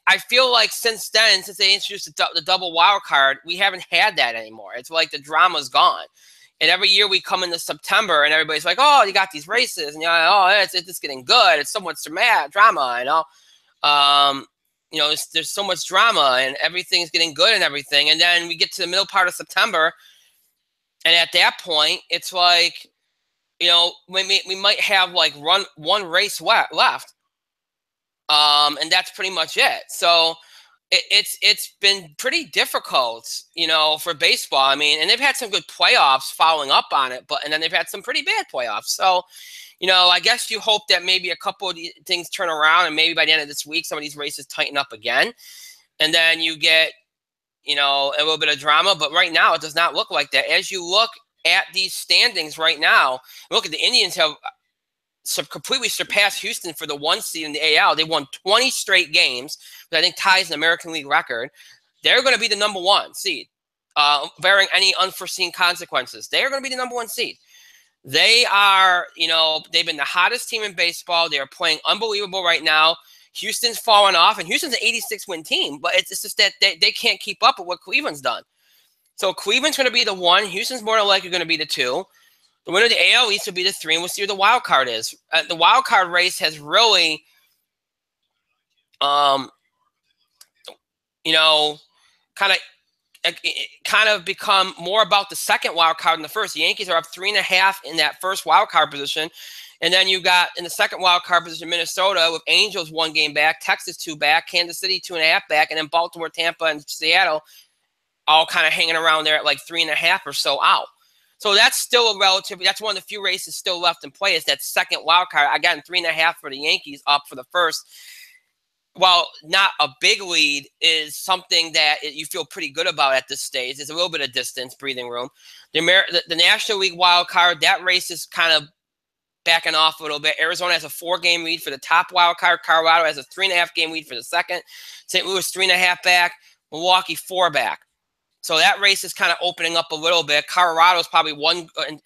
I feel like since then, since they introduced the double wild card, we haven't had that anymore. It's like the drama's gone. And every year we come into September and everybody's like, oh, you got these races. And you're like, oh, it's getting good. It's so much drama, there's so much drama and everything's getting good and everything. And then we get to the middle part of September. And at that point, it's like, we might have like one race left. And that's pretty much it. So it's been pretty difficult, for baseball. I mean, and they've had some good playoffs following up on it, and then they've had some pretty bad playoffs. So, I guess you hope that maybe a couple of these things turn around and maybe by the end of this week, some of these races tighten up again. And then you get, a little bit of drama. But right now, it does not look like that. As you look at these standings right now, look at the Indians have completely surpassed Houston for the 1 seed in the AL. They won 20 straight games, which I think ties an American League record. They're going to be the number 1 seed, barring any unforeseen consequences. They are going to be the number 1 seed. They are, they've been the hottest team in baseball. They are playing unbelievable right now. Houston's fallen off, and Houston's an 86-win team, but it's just that they can't keep up with what Cleveland's done. So Cleveland's going to be the 1. Houston's more than likely going to be the 2. The winner of the AL East will be the 3, and we'll see who the wild card is. The wild card race has really, kind of become more about the second wild card than the first. The Yankees are up 3.5 in that first wild card position. And then you got in the second wild card position, Minnesota with Angels 1 game back, Texas 2 back, Kansas City 2.5 back, and then Baltimore, Tampa, and Seattle all kind of hanging around there at like 3.5 or so out. So that's still that's one of the few races still left in play is that second wild card. I got in 3.5 for the Yankees, up for the first. While not a big lead, is something that you feel pretty good about at this stage. There's a little bit of distance, breathing room. The National League wild card, that race is kind of backing off a little bit. Arizona has a 4-game lead for the top wild card. Colorado has a 3.5-game lead for the second. St. Louis 3.5 back. Milwaukee 4 back. So that race is kind of opening up a little bit. Colorado's probably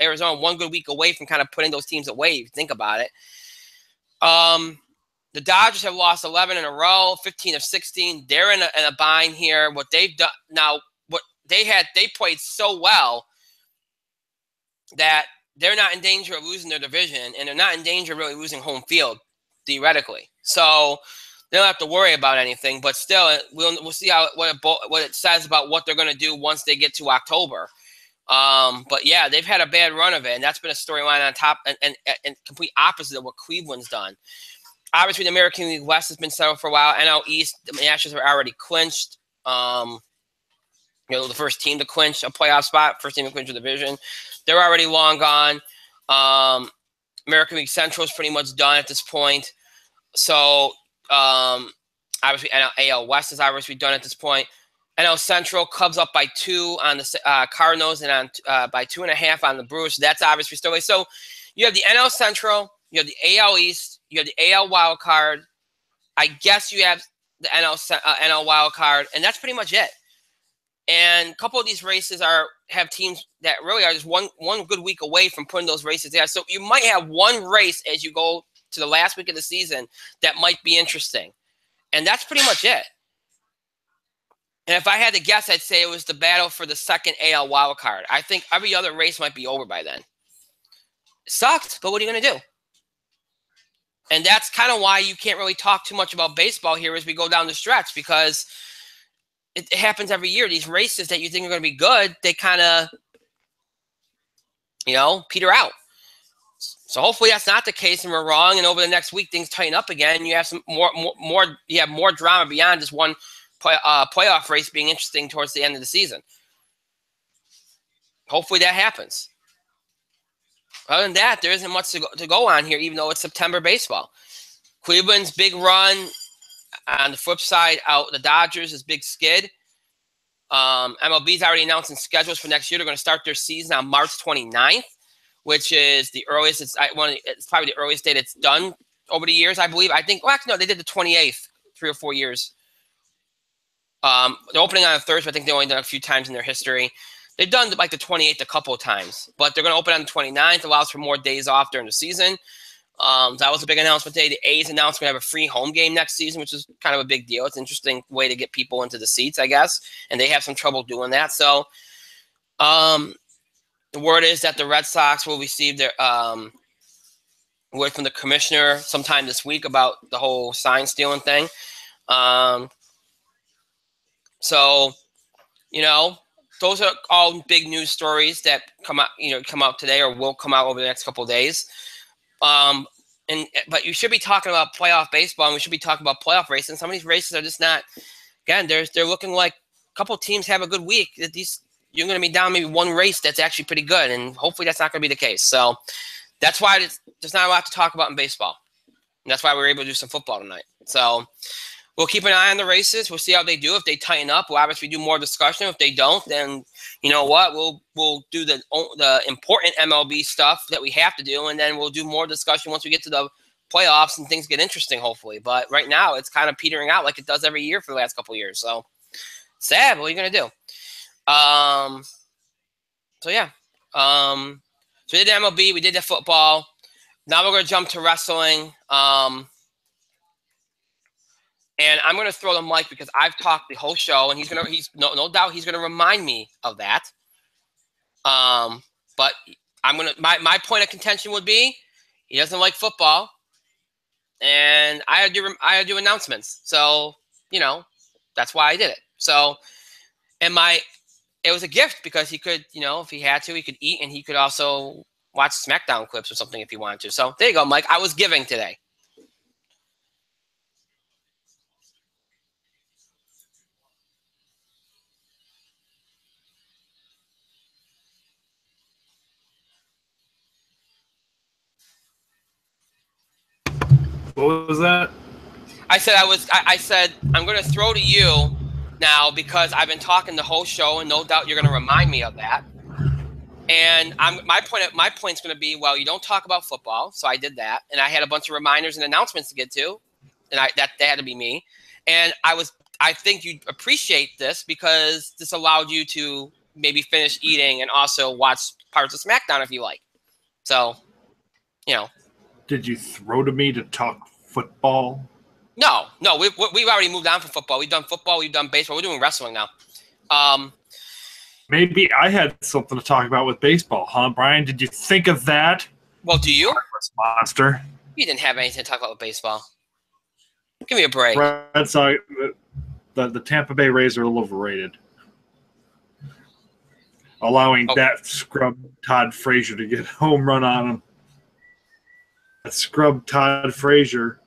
Arizona 1 good week away from kind of putting those teams away, if you think about it. The Dodgers have lost 11 in a row, 15 of 16. They're in a bind here. What they've done now, they played so well that they're not in danger of losing their division, and they're not in danger of really losing home field, theoretically. So they don't have to worry about anything, but still, we'll see what it says about what they're going to do once they get to October. But yeah, they've had a bad run of it, and that's been a storyline on top and complete opposite of what Cleveland's done. Obviously, the American League West has been settled for a while. NL East, the Nationals are already clinched. The first team to clinch a playoff spot, first team to clinch a division. They're already long gone. American League Central is pretty much done at this point. So, obviously, AL West is obviously done at this point. NL Central, Cubs up by 2 on the Cardinals and on by 2.5 on the Brewers. So that's obviously still away. So you have the NL Central, you have the AL East, you have the AL wild card. I guess you have the NL wild card, and that's pretty much it. And a couple of these races have teams that really are just one good week away from putting those races there. So you might have one race as you go to the last week of the season that might be interesting. And that's pretty much it. And if I had to guess, I'd say it was the battle for the second AL wild card. I think every other race might be over by then. It sucked, but what are you going to do? And that's kind of why you can't really talk too much about baseball here as we go down the stretch, because it happens every year. These races that you think are going to be good, they kind of, peter out. So hopefully that's not the case and we're wrong. And over the next week, things tighten up again. And you have some more drama beyond just one playoff race being interesting towards the end of the season. Hopefully that happens. Other than that, there isn't much to go on here, even though it's September baseball. Cleveland's big run. On the flip side, out the Dodgers is big skid. MLB's already announcing schedules for next year. They're going to start their season on March 29th, which is the earliest. It's probably the earliest date it's done over the years, I believe. I think. Well, actually, no, they did the 28th 3 or 4 years. The opening on a Thursday, I think they only done a few times in their history. They've done like the 28th a couple of times, but they're going to open on the 29th. Allows for more days off during the season. That was a big announcement today. The A's announced we're going to have a free home game next season, which is kind of a big deal. It's an interesting way to get people into the seats, I guess, and they have some trouble doing that. So, The word is that the Red Sox will receive their word from the commissioner sometime this week about the whole sign stealing thing. So, those are all big news stories that come out today or will come out over the next couple of days. But you should be talking about playoff baseball, and we should be talking about playoff racing. Some of these races are just not. Again, they're looking like a couple of teams have a good week. You're going to be down maybe one race that's actually pretty good, and hopefully that's not going to be the case. So that's why there's not a lot to talk about in baseball. And that's why we were able to do some football tonight. So we'll keep an eye on the races. We'll see how they do. If they tighten up, we'll obviously do more discussion. If they don't, then you know what? We'll do the important MLB stuff that we have to do, and then we'll do more discussion once we get to the playoffs and things get interesting, hopefully. But right now, it's kind of petering out like it does every year for the last couple of years. So sad. What are you going to do? So yeah. So we did the MLB. We did the football. Now we're going to jump to wrestling. And I'm going to throw the mic because I've talked the whole show, and he's no doubt he's going to remind me of that. But my point of contention would be he doesn't like football, and I had to do announcements. So that's why I did it. So it was a gift because he could, if he had to, he could eat, and he could also watch SmackDown clips or something if he wanted to. So there you go, Mike. I was giving today. What was that? I said I'm going to throw to you now because I've been talking the whole show, and no doubt you're going to remind me of that. And my point's going to be, well, you don't talk about football, so I did that, and I had a bunch of reminders and announcements to get to, and that had to be me. And I think you'd appreciate this because this allowed you to maybe finish eating and also watch parts of SmackDown if you like. So, Did you throw to me to talk football? No, we've already moved on from football. We've done football, we've done baseball, we're doing wrestling now. Maybe I had something to talk about with baseball, huh, Brian? Did you think of that? Well, do you? Monster. You didn't have anything to talk about with baseball. Give me a break. Red Sox, the Tampa Bay Rays are a little overrated. Allowing that scrub Todd Frazier to get a home run on him. That scrub Todd Frazier.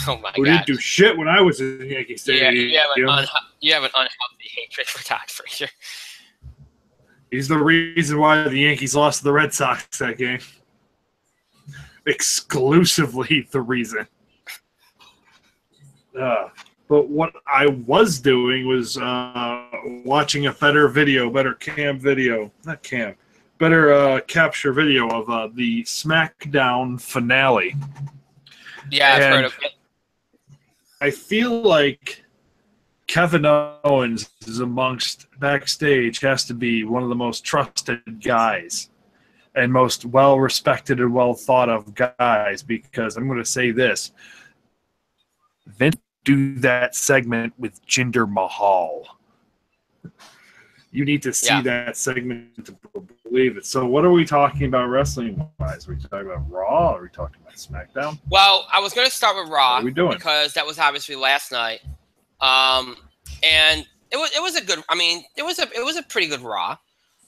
Oh my who God. didn't do shit when I was in Yankee Stadium. Yeah, you have an unhealthy hatred for Todd Frazier. He's the reason why the Yankees lost to the Red Sox that game. Exclusively the reason. But what I was doing was watching a better capture video of the SmackDown finale. Yeah, I've heard of it. I feel like Kevin Owens is backstage has to be one of the most trusted guys and most well-respected and well-thought-of guys because I'm going to say this. Vince do that segment with Jinder Mahal. You need to see that segment to believe it. So what are we talking about wrestling-wise? Are we talking about Raw? Or are we talking about SmackDown? Well, I was going to start with Raw. What are we doing? Because that was obviously last night. And it was a good. I mean, it was a pretty good Raw.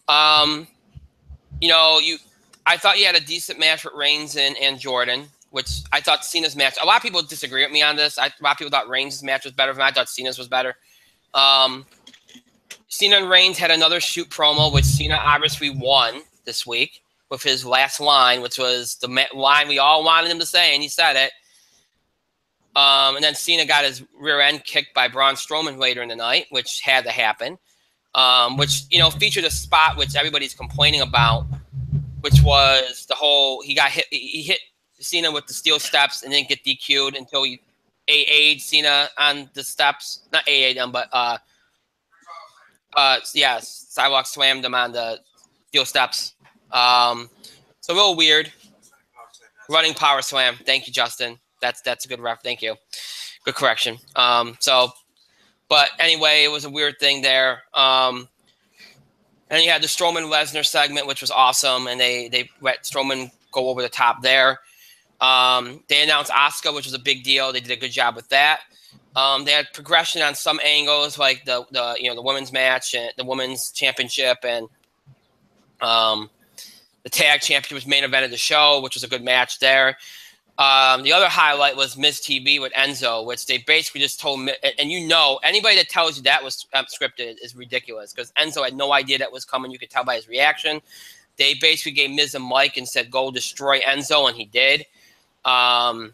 I thought you had a decent match with Reigns and Jordan, which I thought Cena's match. A lot of people disagree with me on this. A lot of people thought Reigns' match was better than I thought Cena's was better. Cena and Reigns had another shoot promo, which Cena obviously won this week with his last line, which was the line we all wanted him to say, and he said it. And then Cena got his rear end kicked by Braun Strowman later in the night, which had to happen. Which featured a spot which everybody's complaining about, which was the whole he hit Cena with the steel steps and didn't get DQ'd until he AA'd Cena on the steps. Not AA'd him, but Sidewalk slammed him on the steel steps. So a little weird. Running power slam. Thank you, Justin. That's a good ref. Thank you. Good correction. But anyway, it was a weird thing there. And you had the Strowman Lesnar segment, which was awesome, and they let Strowman go over the top there. They announced Asuka, which was a big deal. They did a good job with that. They had progression on some angles, like the women's match and the women's championship, and the tag championship was main event of the show, which was a good match there. The other highlight was Miz TV with Enzo, which they basically just told me, and anybody that tells you that was scripted is ridiculous, because Enzo had no idea that was coming. You could tell by his reaction. They basically gave Miz a mic and said, go destroy Enzo, and he did. A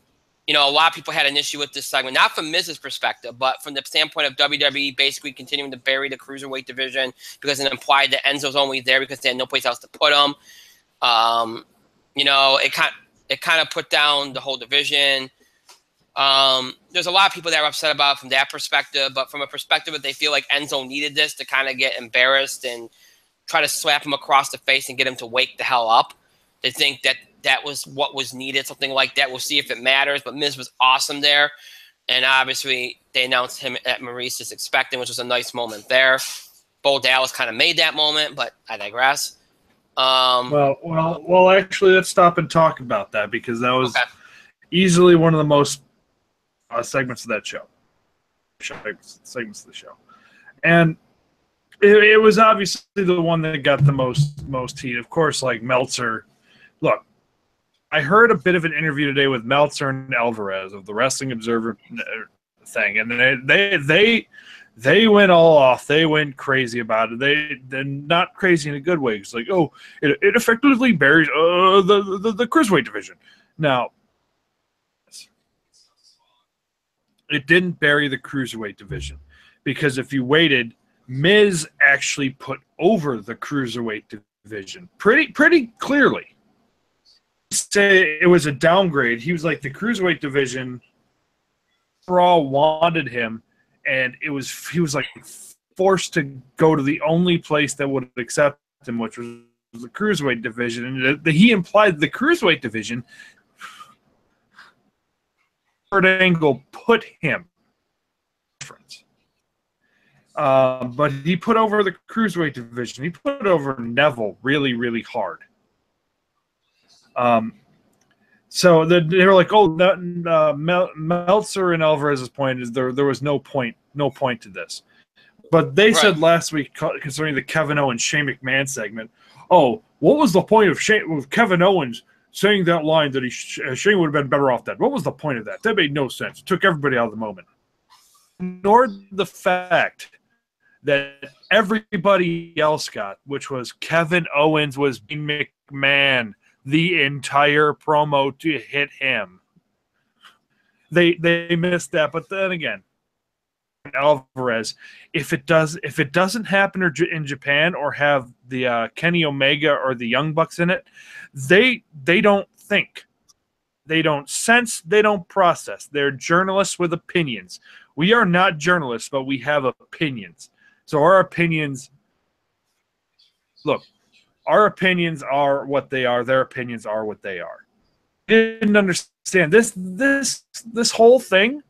lot of people had an issue with this segment, not from Miz's perspective, but from the standpoint of WWE basically continuing to bury the cruiserweight division, because it implied that Enzo's only there because they had no place else to put him. It kind of put down the whole division. There's a lot of people that are upset about it from that perspective, but from a perspective that they feel like Enzo needed this to kind of get embarrassed and try to slap him across the face and get him to wake the hell up. They think that was what was needed, something like that. We'll see if it matters, but Miz was awesome there. And obviously they announced him at Maurice is expecting, which was a nice moment there. Bo Dallas kind of made that moment, but I digress. Well. Actually, let's stop and talk about that, because that was easily one of the most segments of that show. Segments of the show, and it was obviously the one that got the most heat. Of course, like Meltzer. Look, I heard a bit of an interview today with Meltzer and Alvarez of the Wrestling Observer thing, and they went all off. They went crazy about it. They're not crazy in a good way. It's like, it effectively buries the cruiserweight division. Now, it didn't bury the cruiserweight division, because if you waited, Miz actually put over the cruiserweight division pretty clearly. Say it was a downgrade. He was like, the cruiserweight division, Raw wanted him, and he was like forced to go to the only place that would accept him, which was the cruiserweight division. And he implied the cruiserweight division, Kurt Angle put him difference. But he put over the cruiserweight division. He put over Neville really, really hard. So they were like, Meltzer and Alvarez's point is there was no point to this. But they said last week concerning the Kevin Owens Shane McMahon segment, what was the point of Kevin Owens saying that line that Shane would have been better off dead? What was the point of that? That made no sense. It took everybody out of the moment. Ignored the fact that everybody else got, which was Kevin Owens was being McMahon the entire promo to hit him. They missed that, but then again, Alvarez, if it doesn't happen in Japan or have the Kenny Omega or the Young Bucks in it, they don't think, they don't sense, they don't process. They're journalists with opinions. We are not journalists, but we have opinions. So our opinions, look. Our opinions are what they are. Their opinions are what they are. Didn't understand this whole thing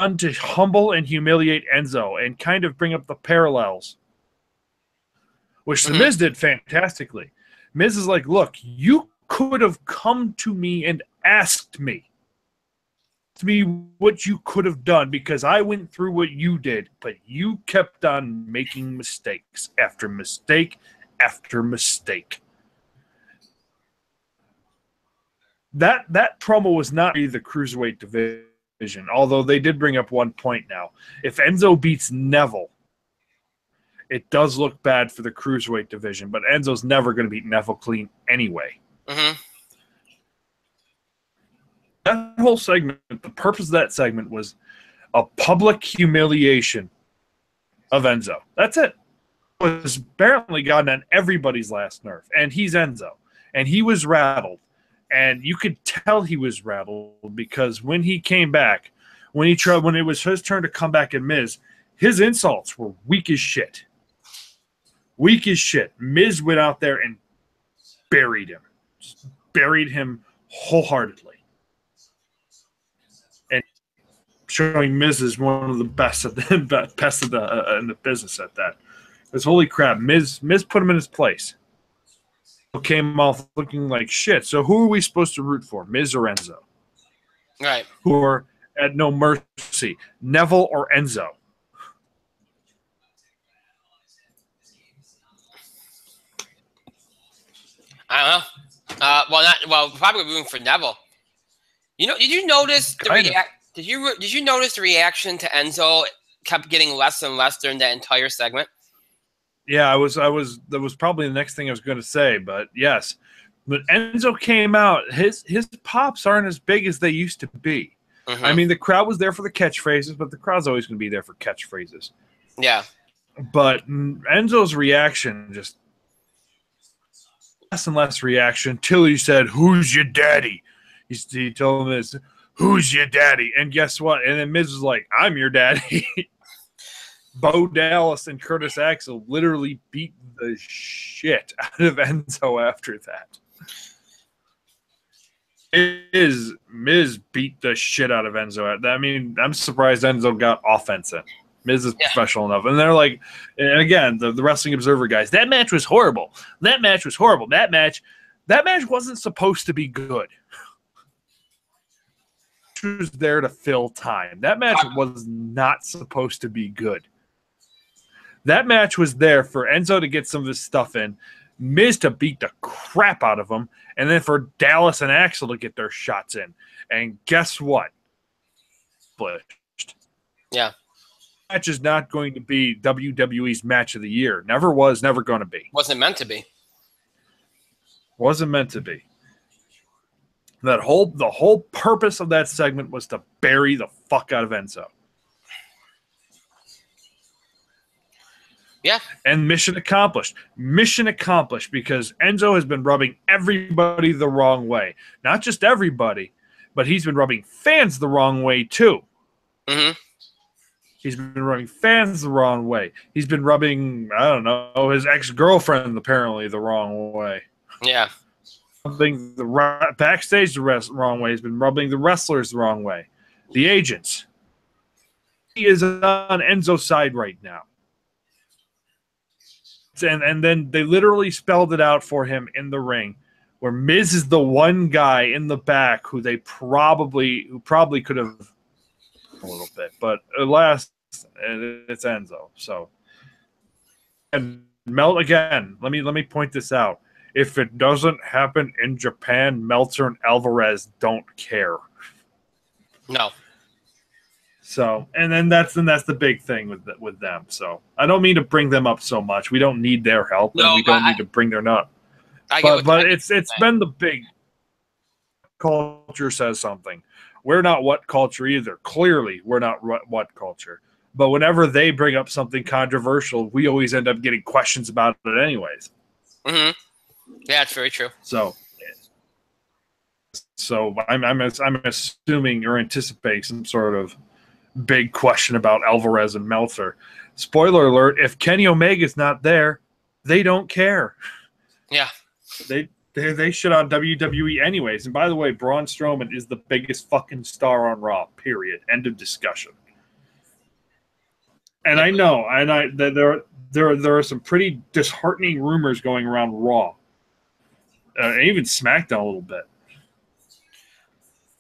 done to humble and humiliate Enzo and kind of bring up the parallels, which the Miz did fantastically. Miz is like, look, you could have come to me and asked me what you could have done, because I went through what you did, but you kept on making mistakes after mistake after mistake. That promo was not the cruiserweight division, although they did bring up one point now. If Enzo beats Neville, it does look bad for the cruiserweight division, but Enzo's never going to beat Neville clean anyway. That whole segment, the purpose of that segment was a public humiliation of Enzo. That's it. Was apparently gotten on everybody's last nerve, and he's Enzo, and he was rattled, and you could tell he was rattled, because when he came back, when it was his turn to come back in Miz, his insults were weak as shit. Miz went out there and buried him, just buried him wholeheartedly, and showing Miz is one of the best in the business at that. Because holy crap, Miz put him in his place. Came off looking like shit. So who are we supposed to root for, Miz or Enzo? Right. Who are at no mercy, Neville or Enzo? I don't know. Well, probably rooting for Neville. You know, did you notice the Did you notice the reaction to Enzo kept getting less and less during that entire segment? Yeah, I was. That was probably the next thing I was going to say, but yes. When Enzo came out, his pops aren't as big as they used to be. Mm-hmm. I mean, the crowd was there for the catchphrases, but the crowd's always going to be there for catchphrases. Yeah. But Enzo's reaction, just less and less reaction, till he said, "Who's your daddy?" He told him this, "Who's your daddy?" And guess what? And then Miz was like, "I'm your daddy." Bo Dallas and Curtis Axel literally beat the shit out of Enzo after that. Miz beat the shit out of Enzo. I mean, I'm surprised Enzo got offense in. Miz is professional enough. And they're like, and again, the Wrestling Observer guys, that match was horrible. That match was horrible. That match wasn't supposed to be good. It was there to fill time. That match was not supposed to be good. That match was there for Enzo to get some of his stuff in, Miz to beat the crap out of him, and then for Dallas and Axel to get their shots in. And guess what? Yeah. Match is not going to be WWE's match of the year. Never was, never going to be. Wasn't meant to be. Wasn't meant to be. The whole purpose of that segment was to bury the fuck out of Enzo. Yeah. And mission accomplished. Mission accomplished because Enzo has been rubbing everybody the wrong way. Not just everybody, but he's been rubbing fans the wrong way too. Mm-hmm. He's been rubbing fans the wrong way. He's been rubbing, I don't know, his ex-girlfriend apparently the wrong way. Yeah. Rubbing the backstage the wrong way. He's been rubbing the wrestlers the wrong way. The agents. He is on Enzo's side right now. And then they literally spelled it out for him in the ring, where Miz is the one guy in the back who probably could have a little bit, but alas, it's Enzo. So, and Melt again. Let me point this out. If it doesn't happen in Japan, Meltzer and Alvarez don't care. No. So, and then that's the big thing with them. So, I don't mean to bring them up so much. We don't need their help, and we don't need to bring their up. But it's been the big culture says something. We're not what culture either. Clearly, we're not what culture. But whenever they bring up something controversial, we always end up getting questions about it anyways. Mm-hmm. Yeah, it's very true. So I'm assuming or anticipating some sort of big question about Alvarez and Meltzer. Spoiler alert, if Kenny Omega's not there, they don't care. Yeah. They shit on WWE anyways. And by the way, Braun Strowman is the biggest fucking star on Raw, period. End of discussion. And I know, there are some pretty disheartening rumors going around Raw. Even SmackDown a little bit.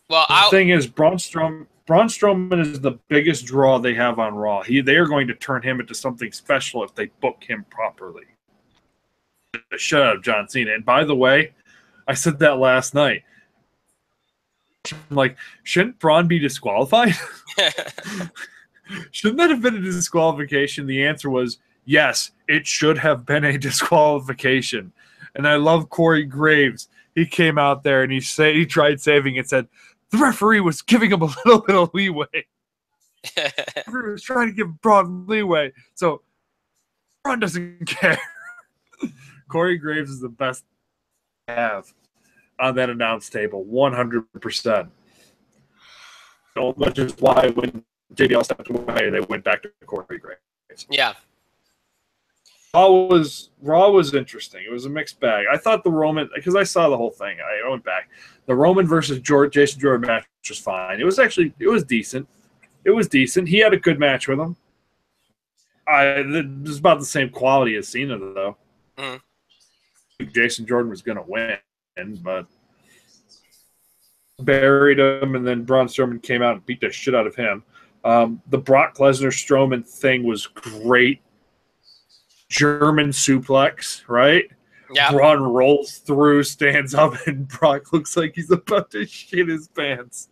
Well, the thing is, Braun Strowman is the biggest draw they have on Raw. They are going to turn him into something special if they book him properly. Shut up, John Cena. And by the way, I said that last night. I'm like, shouldn't Braun be disqualified? Shouldn't that have been a disqualification? The answer was yes, it should have been a disqualification. And I love Corey Graves. He came out there and he tried saving it, said the referee was giving him a little bit of leeway. The referee was trying to give Braun leeway. So Braun doesn't care. Corey Graves is the best to have on that announce table, 100%. Which is why when JBL stepped away, they went back to Corey Graves. Yeah. Raw was interesting. It was a mixed bag. I thought the Roman, because I saw the whole thing. I went back. The Roman versus Jason Jordan match was fine. It was decent. It was decent. He had a good match with him. This is about the same quality as Cena, though. Mm. Jason Jordan was going to win, but buried him, and then Braun Strowman came out and beat the shit out of him. The Brock Lesnar Strowman thing was great. German suplex, right? Yeah. Braun rolls through, stands up, and Brock looks like he's about to shit his pants.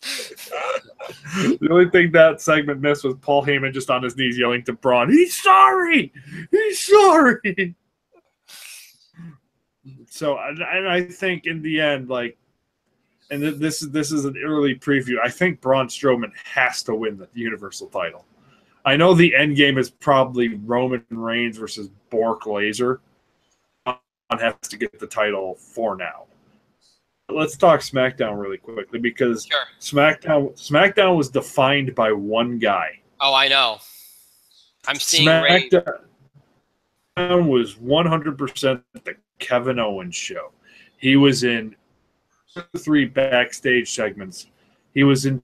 The only thing that segment missed was Paul Heyman just on his knees yelling to Braun, "He's sorry! He's sorry!" So, and I think in the end, like, and this is an early preview, I think Braun Strowman has to win the Universal title. I know the end game is probably Roman Reigns versus Brock Lesnar. Braun has to get the title for now. Let's talk SmackDown really quickly because SmackDown was defined by one guy. Oh, I know. I'm seeing SmackDown was 100% the Kevin Owens show. He was in 3 backstage segments. He was in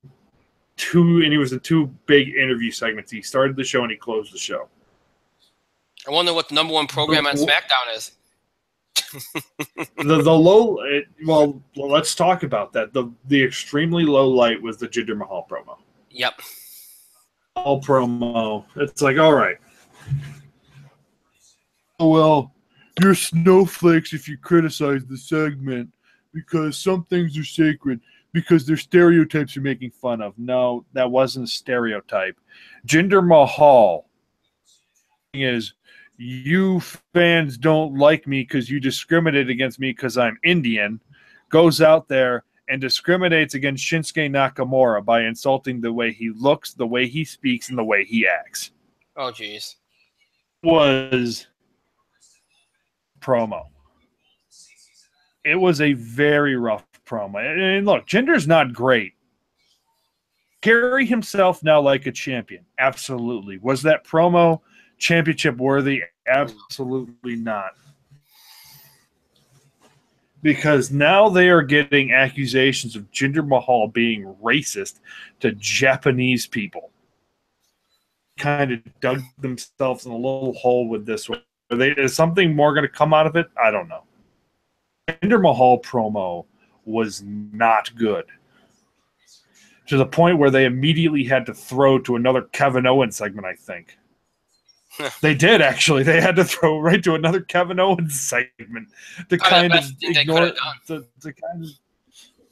2 big interview segments. He started the show and he closed the show. I wonder what the number 1 program on SmackDown is. Well, let's talk about that. The extremely low light was the Jinder Mahal promo. Yep. All promo. It's like, all right. Oh, well, you're snowflakes if you criticize the segment because some things are sacred because they're stereotypes you're making fun of. No, that wasn't a stereotype. Jinder Mahal is, you fans don't like me because you discriminate against me because I'm Indian, goes out there and discriminates against Shinsuke Nakamura by insulting the way he looks, the way he speaks, and the way he acts. Oh, jeez. Was promo. It was a very rough promo. And look, Jinder's not great. Carry himself now like a champion. Absolutely. Was that promo championship worthy? Absolutely not. Because now they are getting accusations of Jinder Mahal being racist to Japanese people. Kind of dug themselves in a little hole with this one. Is something more going to come out of it? I don't know. Jinder Mahal promo was not good. To the point where they immediately had to throw to another Kevin Owens segment, I think. They did, actually. They had to throw right to another Kevin Owens segment to kind of ignore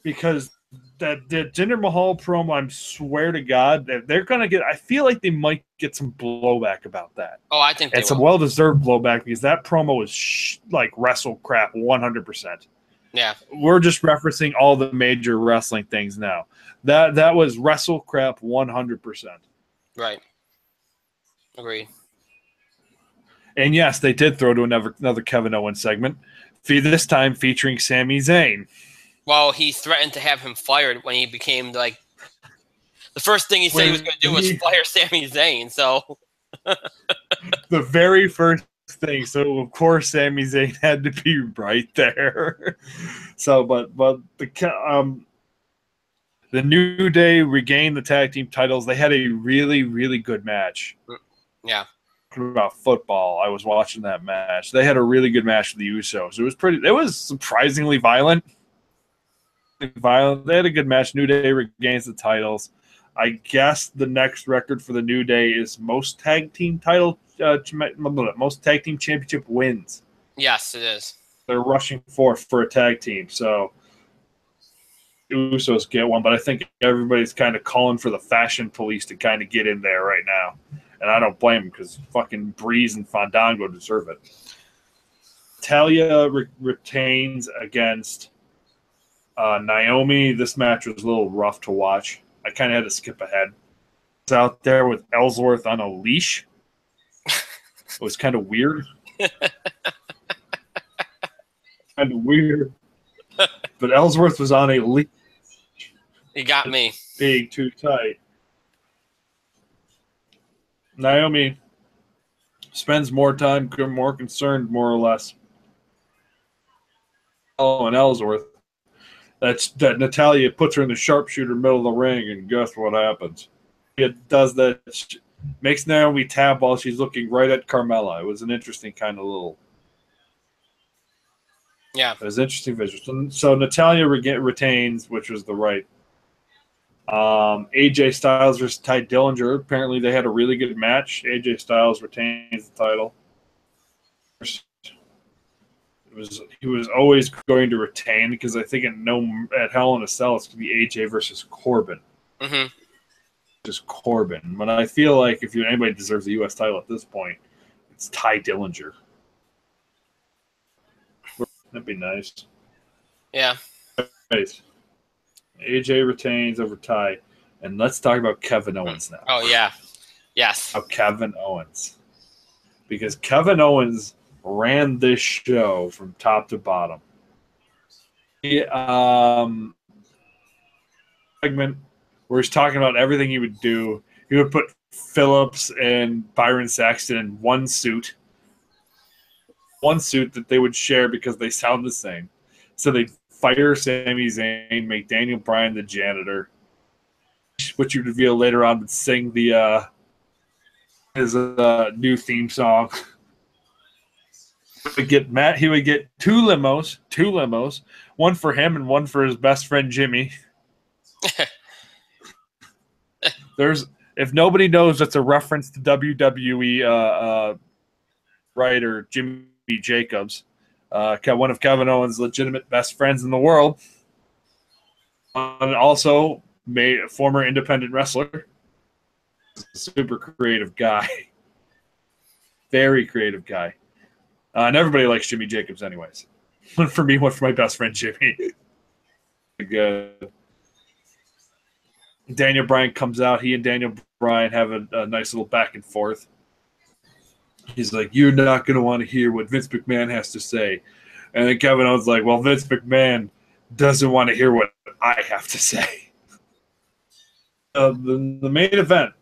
because that Jinder Mahal promo, I swear to God, they're going to get, I feel like they might get some blowback about that. Oh, I think it's some well-deserved blowback because that promo was like wrestle crap 100%. Yeah. We're just referencing all the major wrestling things now. That was wrestle crap 100%. Right. Agreed. And yes, they did throw to another Kevin Owens segment, this time featuring Sami Zayn. Well, he threatened to have him fired when he became like the first thing he said he was going to do was fire Sami Zayn. So the very first thing. So of course Sami Zayn had to be right there. So, but the New Day regained the tag team titles. They had a really, really good match. Yeah. About football, I was watching that match. They had a really good match with the Usos. It was surprisingly violent. They had a good match. New Day regains the titles. I guess the next record for the New Day is most tag team championship wins. Yes, it is. They're rushing for a tag team, so Usos get one. But I think everybody's kind of calling for the Fashion Police to kind of get in there right now. And I don't blame them because fucking Breeze and Fandango deserve it. Talia retains against Naomi. This match was a little rough to watch. I kind of had to skip ahead. It's out there with Ellsworth on a leash. It was kind of weird. Kind of weird. But Ellsworth was on a leash. He got me. Being too tight. Naomi spends more time, more concerned, more or less. Oh, and Ellsworth. That Natalia puts her in the sharpshooter middle of the ring, and guess what happens? It does that. Makes Naomi tap while she's looking right at Carmella. It was an interesting kind of little. Yeah. It was interesting visual. So Natalia retains, which was the right. AJ Styles versus Ty Dillinger. Apparently, they had a really good match. AJ Styles retains the title. He was always going to retain because I think at Hell in a Cell it's going to be AJ versus Corbin. Mm-hmm. Just Corbin. But I feel like if anybody deserves the U.S. title at this point, it's Ty Dillinger. That'd be nice. Yeah. Nice. AJ retains over Ty. And let's talk about Kevin Owens now. Oh, yeah. Yes. Kevin Owens. Because Kevin Owens ran this show from top to bottom. Segment where he's talking about everything he would do. He would put Phillips and Byron Saxton in one suit that they would share because they sound the same. So they'd fire Sami Zayn, make Daniel Bryan the janitor, which you reveal later on would sing his new theme song. He would get two limos, one for him and one for his best friend Jimmy. If nobody knows, that's a reference to WWE writer Jimmy Jacobs, one of Kevin Owens' legitimate best friends in the world, and also a former independent wrestler. Super creative guy, very creative guy, and everybody likes Jimmy Jacobs, anyways. One for me, one for my best friend Jimmy. Good. Daniel Bryan comes out. He and Daniel Bryan have a nice little back and forth. He's like, "You're not going to want to hear what Vince McMahon has to say." And then Kevin Owens is like, "Well, Vince McMahon doesn't want to hear what I have to say." The main event,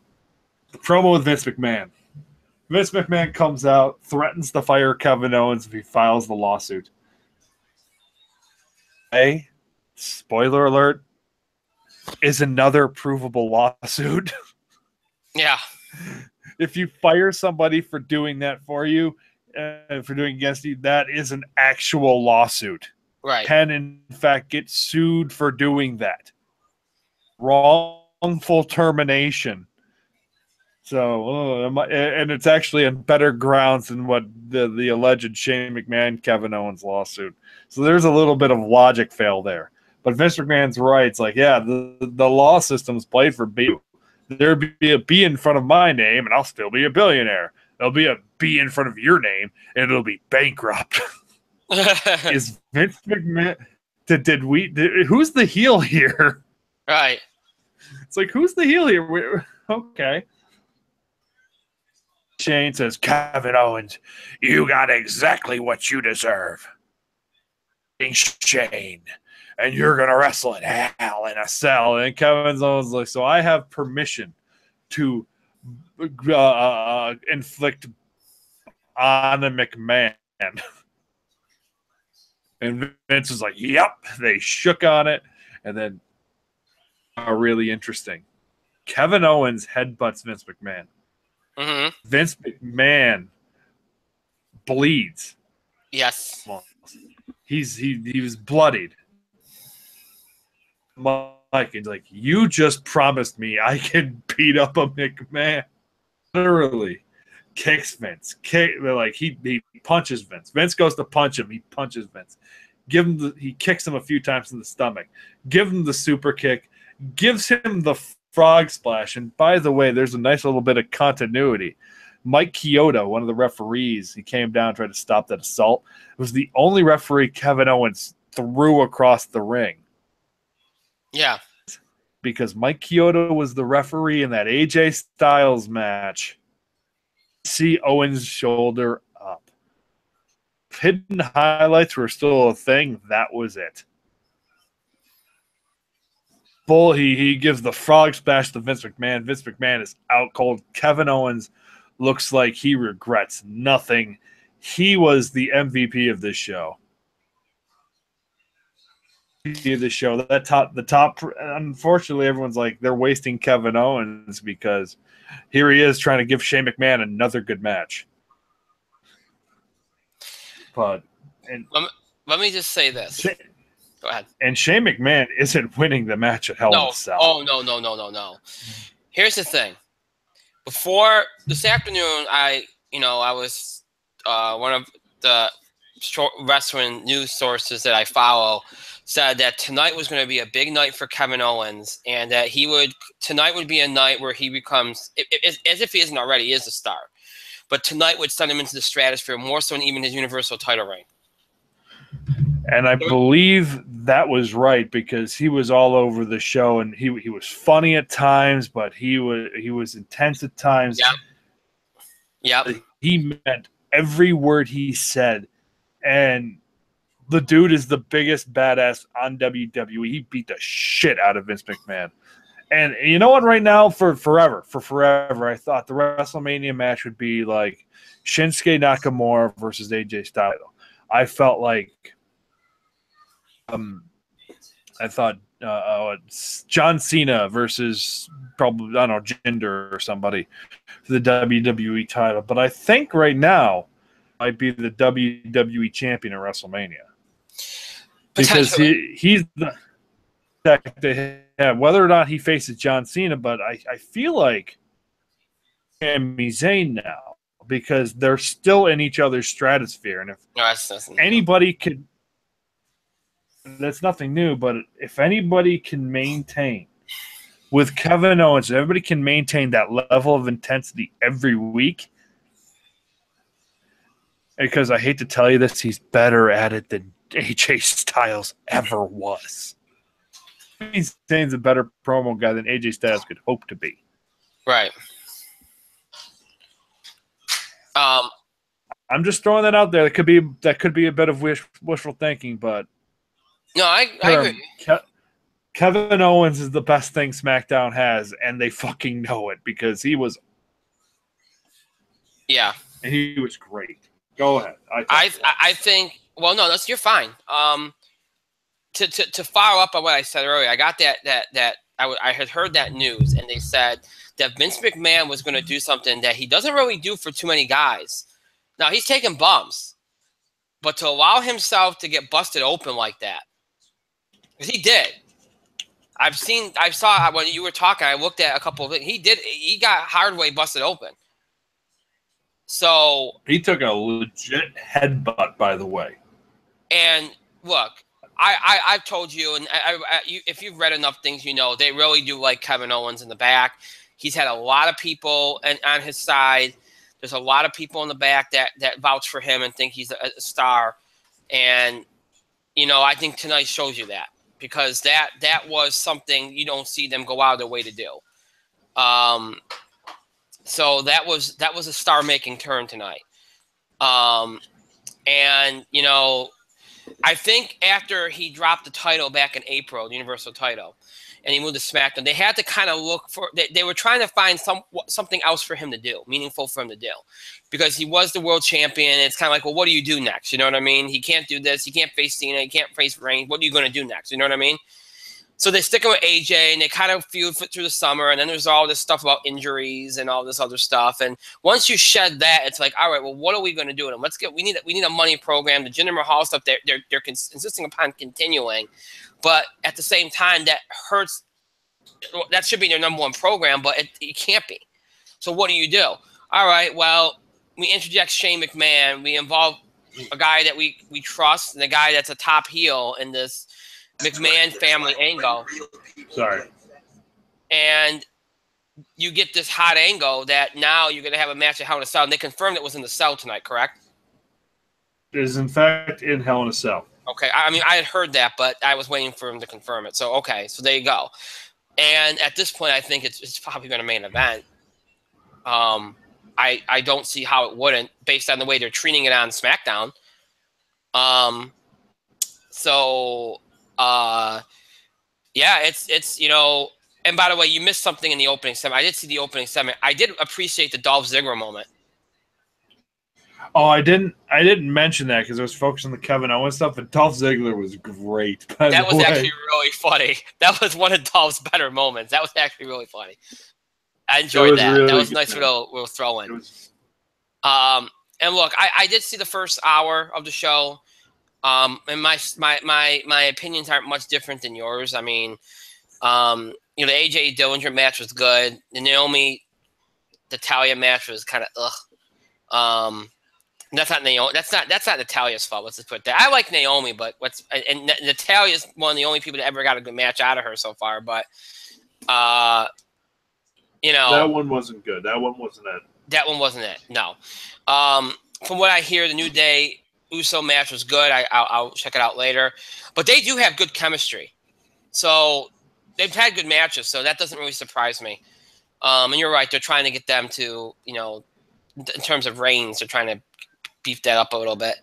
the promo with Vince McMahon. Vince McMahon comes out, threatens to fire Kevin Owens if he files the lawsuit. Hey, spoiler alert, is another provable lawsuit. Yeah. If you fire somebody for doing that for you, for doing against you, that is an actual lawsuit. Right. Can, in fact, get sued for doing that. Wrongful termination. So, and it's actually on better grounds than what the alleged Shane McMahon, Kevin Owens lawsuit. So there's a little bit of logic fail there. But Vince McMahon's right. It's like, yeah, the law system's played for B. There'd be a B in front of my name, and I'll still be a billionaire. There'll be a B in front of your name, and it'll be bankrupt. Is Vince McMahon? Who's the heel here? Right. It's like, who's the heel here? Okay. Shane says, "Kevin Owens, you got exactly what you deserve. Shane, and you're going to wrestle in Hell in a Cell." And Kevin Owens like, "So I have permission to inflict on a McMahon." And Vince was like, "Yep." They shook on it. And then, really interesting, Kevin Owens headbutts Vince McMahon. Mm-hmm. Vince McMahon bleeds. Yes. He was bloodied. Mike is like, "You just promised me I can beat up a McMahon." Literally kicks Vince. He punches Vince. Vince goes to punch him. He punches Vince. He kicks him a few times in the stomach. Give him the super kick. Gives him the frog splash. And by the way, there's a nice little bit of continuity. Mike Chioda, one of the referees, he came down and tried to stop that assault. It was the only referee Kevin Owens threw across the ring. Yeah. Because Mike Chioda was the referee in that AJ Styles match. See Owens' shoulder up. If hidden highlights were still a thing, that was it. He gives the frog splash to Vince McMahon. Vince McMahon is out cold. Kevin Owens looks like he regrets nothing. He was the MVP of this show. the show. The top. Unfortunately, everyone's like they're wasting Kevin Owens because here he is trying to give Shane McMahon another good match. But let me just say this. Go ahead. And Shane McMahon isn't winning the match at Hell in a Cell. Oh no. Here's the thing. Before this afternoon, I was one of the wrestling news sources that I follow said that tonight was going to be a big night for Kevin Owens, and that tonight would be a night where he becomes, as if he isn't already, he is a star. But tonight would send him into the stratosphere more so than even his Universal title reign. And I believe that was right because he was all over the show, and he was funny at times, but he was intense at times. Yep. He meant every word he said, and the dude is the biggest badass on WWE. He beat the shit out of Vince McMahon. And you know what? Right now, for forever, I thought the WrestleMania match would be like Shinsuke Nakamura versus AJ Styles. I felt like I thought John Cena versus probably, I don't know, Jinder or somebody for the WWE title. But I think right now might be the WWE champion at WrestleMania. Because he's the whether or not he faces John Cena, but I feel like Sami Zayn now because they're still in each other's stratosphere. And if anybody could, that's nothing new, but if anybody can maintain with Kevin Owens, everybody can maintain that level of intensity every week. Because I hate to tell you this, he's better at it than AJ Styles ever was. He's a better promo guy than AJ Styles could hope to be. Right. I'm just throwing that out there. That could be a bit of wishful thinking, but no, I agree. Kevin Owens is the best thing SmackDown has, and they fucking know it because he was. Yeah, and he was great. Go ahead. I think. Well, no, you're fine. To follow up on what I said earlier, I got that I had heard that news, and they said that Vince McMahon was going to do something that he doesn't really do for too many guys. Now, he's taking bumps, but to allow himself to get busted open like that, because he did. I saw when you were talking, I looked at a couple of things. He got hard way busted open. So he took a legit headbutt, by the way. And look, I've told you, and if you've read enough things, you know they really do like Kevin Owens in the back. He's had a lot of people on his side. There's a lot of people in the back that vouch for him and think he's a star. And I think tonight shows you that because that was something you don't see them go out of their way to do. So that was a star-making turn tonight. And I think after he dropped the title back in April, the Universal title, and he moved to SmackDown, they had to kind of look for – they were trying to find something else for him to do, meaningful for him to do, because he was the world champion. And it's kind of like, well, what do you do next? You know what I mean? He can't do this. He can't face Cena. He can't face Reigns. What are you going to do next? You know what I mean? So they stick him with AJ, and they kind of feud through the summer, and then there's all this stuff about injuries and all this other stuff. And once you shed that, it's like, all right, well, what are we going to do with him? We need a money program. The Jinder Mahal stuff, they're insisting upon continuing, but at the same time, that hurts. That should be their number one program, but it can't be. So what do you do? All right, well, we interject Shane McMahon. We involve a guy that we trust and a guy that's a top heel in this McMahon family angle. Sorry. And you get this hot angle that now you're going to have a match at Hell in a Cell. And they confirmed it was in the cell tonight, correct? It is, in fact, in Hell in a Cell. Okay. I mean, I had heard that, but I was waiting for him to confirm it. So, okay. So there you go. And at this point, I think it's probably going to main event. I don't see how it wouldn't, based on the way they're treating it on SmackDown. Yeah, it's and by the way, you missed something in the opening segment. I did see the opening segment. I did appreciate the Dolph Ziggler moment. Oh, I didn't mention that because I was focused on the Kevin Owens stuff, and Dolph Ziggler was great. By That the was way. actually really funny. That was one of Dolph's better moments. That was actually really funny. I enjoyed that. Really That was a good, nice little throw in. was... And look, I did see the first hour of the show. And my opinions aren't much different than yours. I mean, you know, the AJ Dillinger match was good. The Naomi Natalia match was kind of ugh. That's not Naomi. That's not Natalia's fault. Let's just put that. I like Naomi, but Natalia's one of the only people that ever got a good match out of her so far. But you know, that one wasn't good. That one wasn't it. That one wasn't it. No. From what I hear, the New Day Uso match was good. I'll check it out later. But they do have good chemistry. So they've had good matches. So that doesn't really surprise me. And you're right. They're trying to get them to, you know, in terms of reigns, they're trying to beef that up a little bit.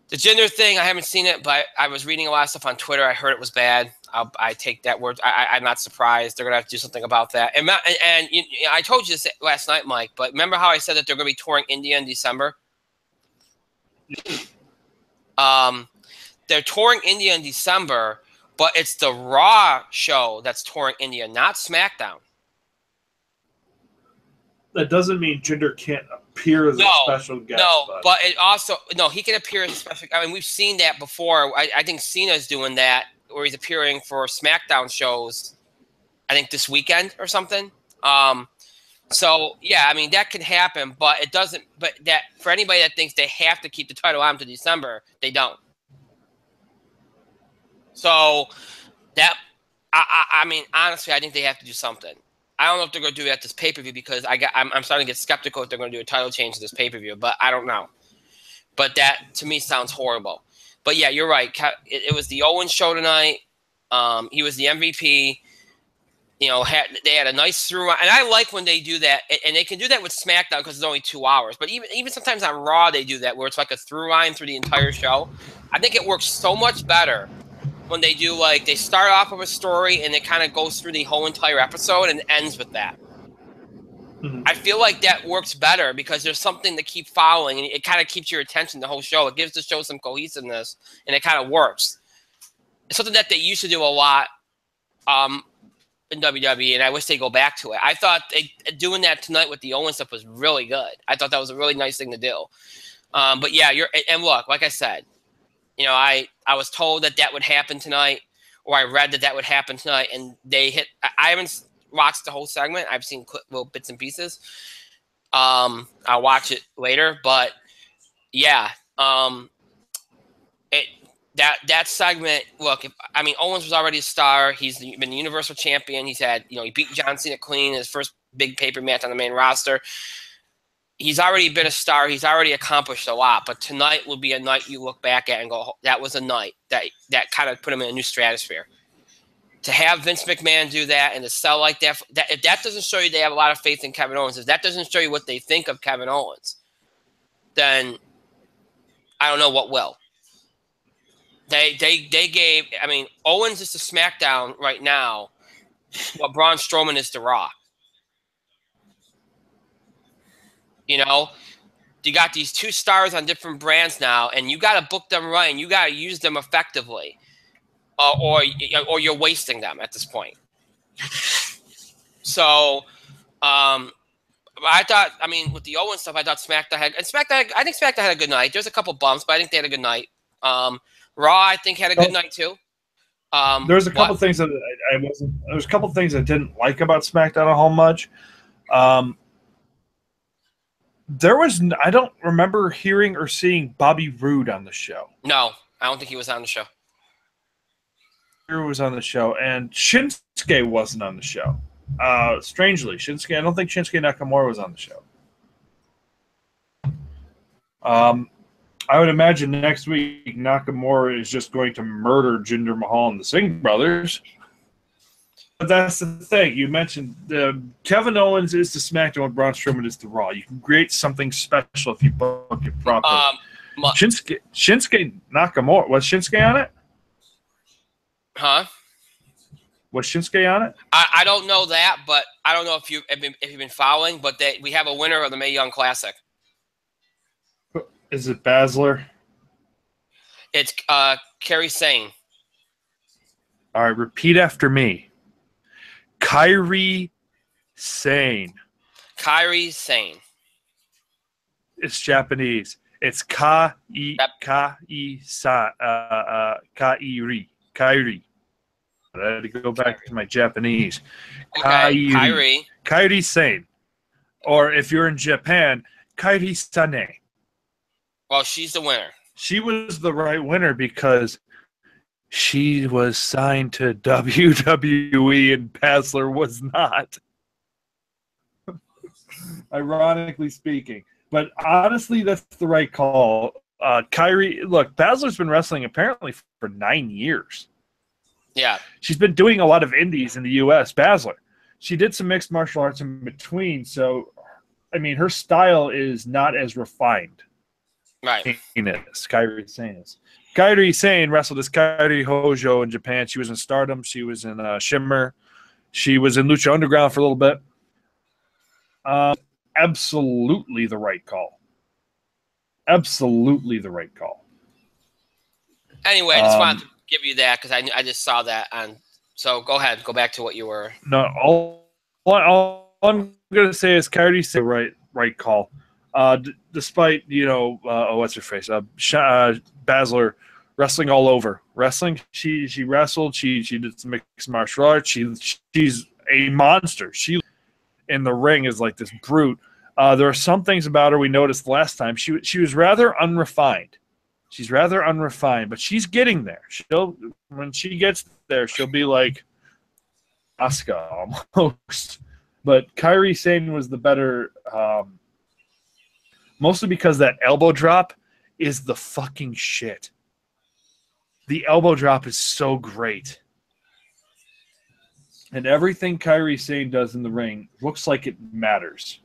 The gender thing, I haven't seen it, but I was reading a lot of stuff on Twitter. I heard it was bad. I take that word. I'm not surprised. They're going to have to do something about that. And I told you this last night, Mike, but remember how I said that they're going to be touring India in December? They're touring India in December, but it's the Raw show that's touring India, not SmackDown. That doesn't mean Jinder can't appear as a special guest. But it also he can appear as a special. I mean, we've seen that before. I think Cena's doing that, where he's appearing for SmackDown shows. I think this weekend or something. So yeah, I mean that can happen, but it doesn't. But that for anybody that thinks they have to keep the title on to December, they don't. So that I mean, honestly, I think they have to do something. I don't know if they're going to do it at this pay-per-view because I'm starting to get skeptical if they're going to do a title change to this pay-per-view, but I don't know. But that, to me, sounds horrible. But, yeah, you're right. It was the Owens show tonight. He was the MVP. You know, they had a nice through. And I like when they do that. And they can do that with SmackDown because it's only 2 hours. But even sometimes on Raw they do that where it's like a through line through the entire show. I think it works so much better when they do, like, they start off with a story and it kind of goes through the whole entire episode and ends with that. Mm-hmm. I feel like that works better because there's something to keep following and it kind of keeps your attention the whole show. It gives the show some cohesiveness and it kind of works. It's something that they used to do a lot in WWE, and I wish they go back to it. I thought doing that tonight with the Owens stuff was really good. I thought that was a really nice thing to do. But yeah, and look, like I said, you know, I was told that would happen tonight, or I read that would happen tonight, and they hit. I haven't watched the whole segment. I've seen little bits and pieces. I'll watch it later, but yeah, that segment. Look, I mean, Owens was already a star. He's been the Universal Champion. He's had, you know, he beat John Cena clean in his first big paper match on the main roster. He's already been a star. He's already accomplished a lot. But tonight will be a night you look back at and go, that was a night that kind of put him in a new stratosphere. To have Vince McMahon do that and to sell like that, if that doesn't show you they have a lot of faith in Kevin Owens, if that doesn't show you what they think of Kevin Owens, then I don't know what will. They gave, I mean, Owens is to SmackDown right now what Braun Strowman is to Raw. You know, you got these two stars on different brands now, and you got to book them right, and you got to use them effectively, or you're wasting them at this point. So, I thought, I mean, with the Owens stuff, I thought SmackDown had, I think SmackDown had a good night. There's a couple bumps, but I think they had a good night. Raw, I think, had a good night too. There's a couple things that there's a couple things I didn't like about SmackDown a whole much. I don't remember hearing or seeing Bobby Roode on the show. No, I don't think he was on the show. He was on the show, and Shinsuke wasn't on the show. Strangely, I don't think Shinsuke Nakamura was on the show. I would imagine next week Nakamura is just going to murder Jinder Mahal and the Singh brothers. But that's the thing. You mentioned Kevin Owens is the SmackDown, and Braun Strowman is the Raw. You can create something special if you book it properly. Shinsuke Nakamura. Was Shinsuke on it? Huh? Was Shinsuke on it? I don't know that, but I don't know if you've been following, but we have a winner of the Mae Young Classic. Is it Baszler? It's Kairi Sane. All right, repeat after me. Kairi Sane. Kairi Sane. It's Japanese. It's Kairi. Kairi. I had to go back to my Japanese. Okay, Kairi. Kairi Sane. Or if you're in Japan, Kairi Sane. Well, she's the winner. She was the right winner because she was signed to WWE and Baszler was not. Ironically speaking. But honestly, that's the right call. Kairi, look, Baszler's been wrestling apparently for 9 years. Yeah. She's been doing a lot of indies in the U.S., Baszler. She did some mixed martial arts in between, so, I mean, her style is not as refined. Right. Kairi Sane is. Kairi Sane wrestled as Kairi Hojo in Japan. She was in Stardom. She was in Shimmer. She was in Lucha Underground for a little bit. Absolutely the right call. Absolutely the right call. Anyway, I just wanted to give you that because I just saw that on. So go ahead, go back to what you were. No, all I'm gonna say is Kairi Sane right call. Despite what's her face, Baszler wrestling all over. Wrestling, she wrestled. She did some mixed martial arts. She's a monster. She in the ring is like this brute. There are some things about her we noticed last time. She was rather unrefined. She's rather unrefined, but she's getting there. When she gets there, she'll be like Asuka almost. But Kairi Sane was the better, mostly because that elbow drop is the fucking shit. The elbow drop is so great. And everything Kairi Sane does in the ring looks like it matters.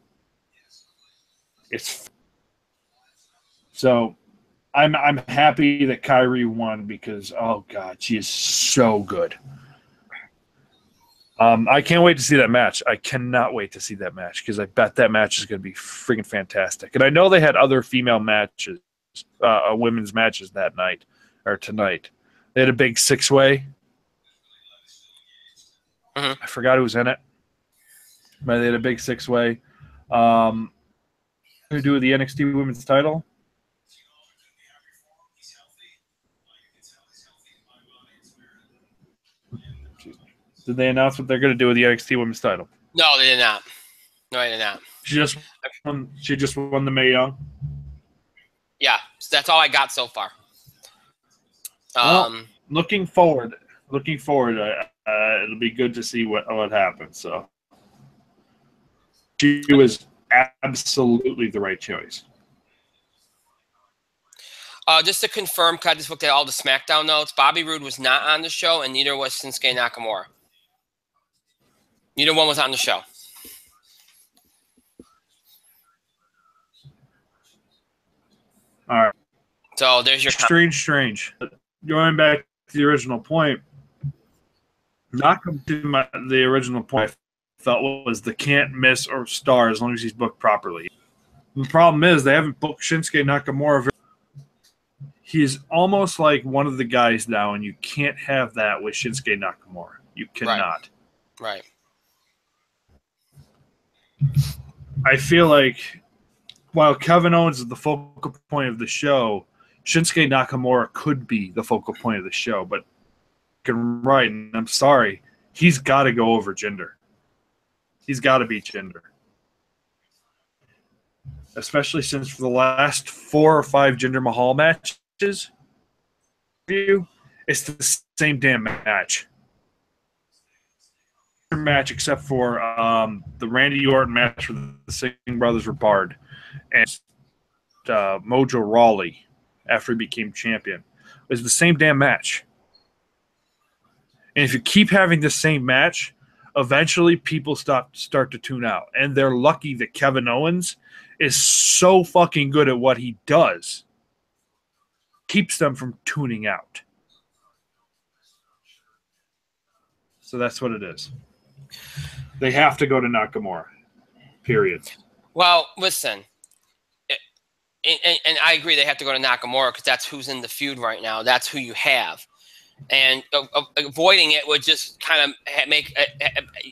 So I'm happy that Kairi won because, oh God, she is so good. I can't wait to see that match. I cannot wait to see that match because I bet that match is going to be freaking fantastic. And I know they had other female matches, women's matches that night or tonight. They had a big 6-way. Mm-hmm. I forgot who was in it, but they had a big 6-way. Who do the NXT Women's title? Did they announce what they're going to do with the NXT Women's title? No, they did not. No, they did not. She just won the Mae Young. Yeah, so that's all I got so far. Well, looking forward. It'll be good to see what happens. So she was absolutely the right choice. Just to confirm, I just looked at all the SmackDown notes. Bobby Roode was not on the show, and neither was Shinsuke Nakamura. Neither one was on the show. All right. So there's your strange. Going back to the original point, the original point I felt was the can't miss or star as long as he's booked properly. The problem is they haven't booked Shinsuke Nakamura. He's almost like one of the guys now, and you can't have that with Shinsuke Nakamura. You cannot. Right. I feel like while Kevin Owens is the focal point of the show, Shinsuke Nakamura could be the focal point of the show, but right, and I'm sorry, he's got to go over Jinder. He's got to beat Jinder. Especially since for the last 4 or 5 Jinder Mahal matches, it's the same damn match. Except for the Randy Orton match where the Singh brothers were barred, and Mojo Rawley after he became champion. It was the same damn match. And if you keep having the same match, eventually people start to tune out. And they're lucky that Kevin Owens is so fucking good at what he does, keeps them from tuning out. So that's what it is. They have to go to Nakamura. Period. Well, listen, and I agree they have to go to Nakamura because that's who's in the feud right now. That's who you have. And avoiding it would just kind of make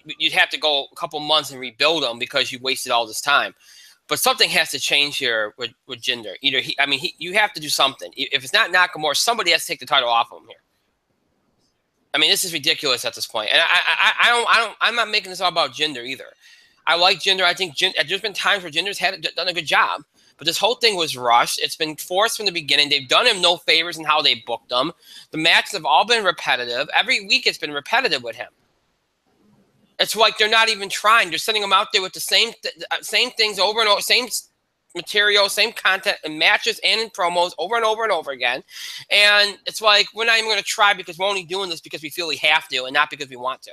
you'd have to go a couple months and rebuild them because you wasted all this time. But something has to change here with Jinder. Either you have to do something. If it's not Nakamura, somebody has to take the title off of him here. I mean, this is ridiculous at this point. And I'm not making this all about Jinder either. I like Jinder. I think there's been times where Jinder's done a good job. But this whole thing was rushed. It's been forced from the beginning. They've done him no favors in how they booked him. The matches have all been repetitive. Every week it's been repetitive with him. It's like they're not even trying. They're sending him out there with the same things over and over, same material, same content in matches and in promos over and over and over again. And it's like we're not even going to try because we're only doing this because we feel we have to and not because we want to.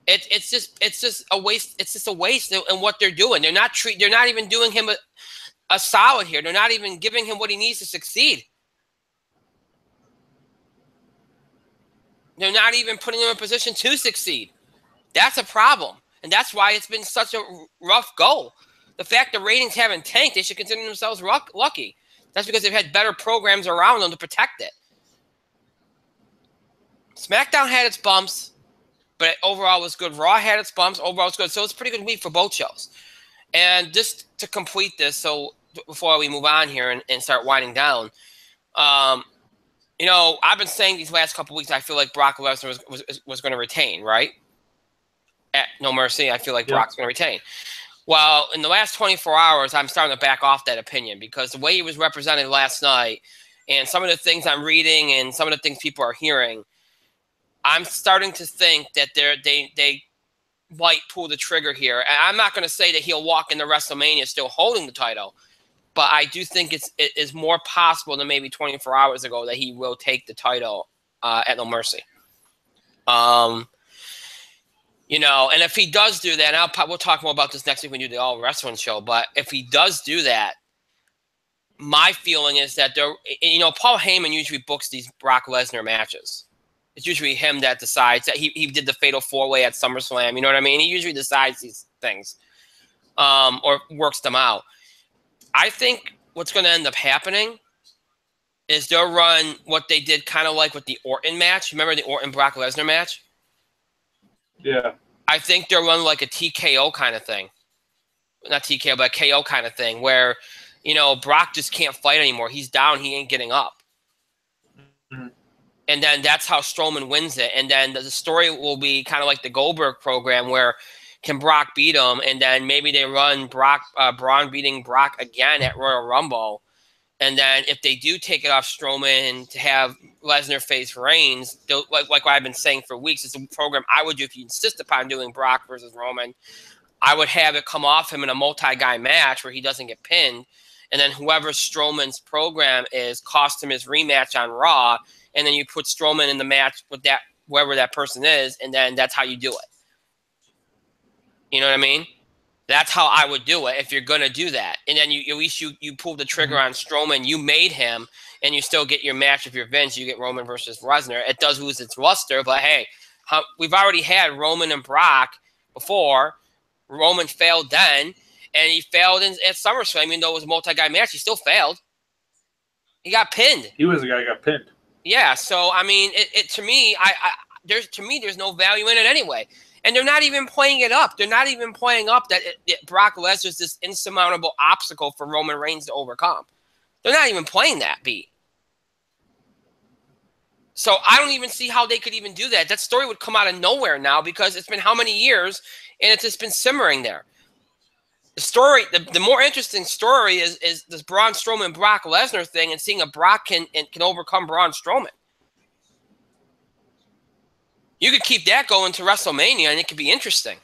It's just a waste. It's just a waste in what they're doing. They're not even doing him a solid here. They're not even giving him what he needs to succeed. They're not even putting him in a position to succeed. That's a problem. And that's why it's been such a rough go. The fact the ratings haven't tanked, they should consider themselves lucky. That's because they've had better programs around them to protect it. SmackDown had its bumps, but overall was good. Raw had its bumps. Overall was good. So it's a pretty good week for both shows. And just to complete this, so before we move on here and start winding down, I've been saying these last couple of weeks, I feel like Brock Lesnar was going to retain, right? At No Mercy, I feel like Brock's going to retain. Well, in the last 24 hours, I'm starting to back off that opinion because the way he was represented last night and some of the things I'm reading and some of the things people are hearing, I'm starting to think that they might pull the trigger here. And I'm not going to say that he'll walk into WrestleMania still holding the title, but I do think it is more possible than maybe 24 hours ago that he will take the title at No Mercy. And if he does do that, we'll talk more about this next week when we do the All Wrestling show. But if he does do that, my feeling is that Paul Heyman usually books these Brock Lesnar matches. It's usually him that decides that he did the Fatal 4-Way at SummerSlam. You know what I mean? He usually decides these things or works them out. I think what's going to end up happening is they'll run what they did kind of like with the Orton match. Remember the Orton-Brock Lesnar match? Yeah. I think they'll run like a TKO kind of thing. Not TKO, but a KO kind of thing where, Brock just can't fight anymore. He's down. He ain't getting up. Mm-hmm. And then that's how Strowman wins it. And then the story will be kind of like the Goldberg program where can Brock beat him? And then maybe they run Braun beating Brock again at Royal Rumble. And then if they do take it off Strowman to have Lesnar face Reigns, like what I've been saying for weeks, it's a program I would do if you insist upon doing Brock versus Roman. I would have it come off him in a multi-guy match where he doesn't get pinned. And then whoever Strowman's program is cost him his rematch on Raw. And then you put Strowman in the match with that whoever that person is, and then that's how you do it. You know what I mean? That's how I would do it if you're going to do that. And then at least you pull the trigger on Strowman. You made him, and you still get your match of your Vince. You get Roman versus Lesnar. It does lose its luster, but hey, we've already had Roman and Brock before. Roman failed then, and he failed at SummerSlam. Even though it was a multi-guy match, he still failed. He got pinned. He was the guy who got pinned. Yeah, so I mean, to me, there's no value in it anyway, and they're not even playing it up. They're not even playing up that Brock Lesnar is this insurmountable obstacle for Roman Reigns to overcome. They're not even playing that beat. So I don't even see how they could even do that. That story would come out of nowhere now because it's been how many years, and it's just been simmering there. The story, the more interesting story is this Braun Strowman Brock Lesnar thing and seeing if Brock can overcome Braun Strowman. You could keep that going to WrestleMania and it could be interesting.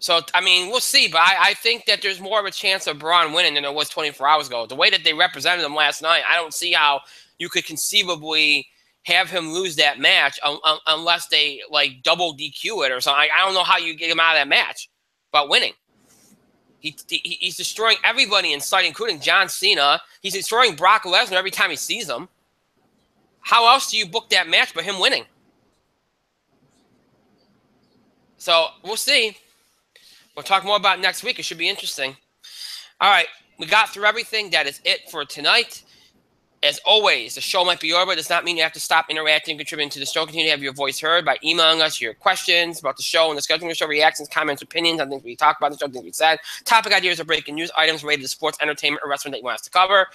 So, I mean, we'll see, but I think that there's more of a chance of Braun winning than there was 24 hours ago. The way that they represented him last night, I don't see how you could conceivably have him lose that match unless they, like, double DQ it or something. I don't know how you get him out of that match. About winning. He's destroying everybody in sight, including John Cena. He's destroying Brock Lesnar every time he sees him. how else do you book that match but him winning? So we'll see. We'll talk more about it next week. It should be interesting. All right. We got through everything. That is it for tonight. As always, the show might be over. It does not mean you have to stop interacting and contributing to the show. Continue to have your voice heard by emailing us your questions about the show and the scheduling of the show, reactions, comments, opinions on things we talked about, the show, things we said, topic ideas or breaking news items related to sports, entertainment, or wrestling that you want us to cover.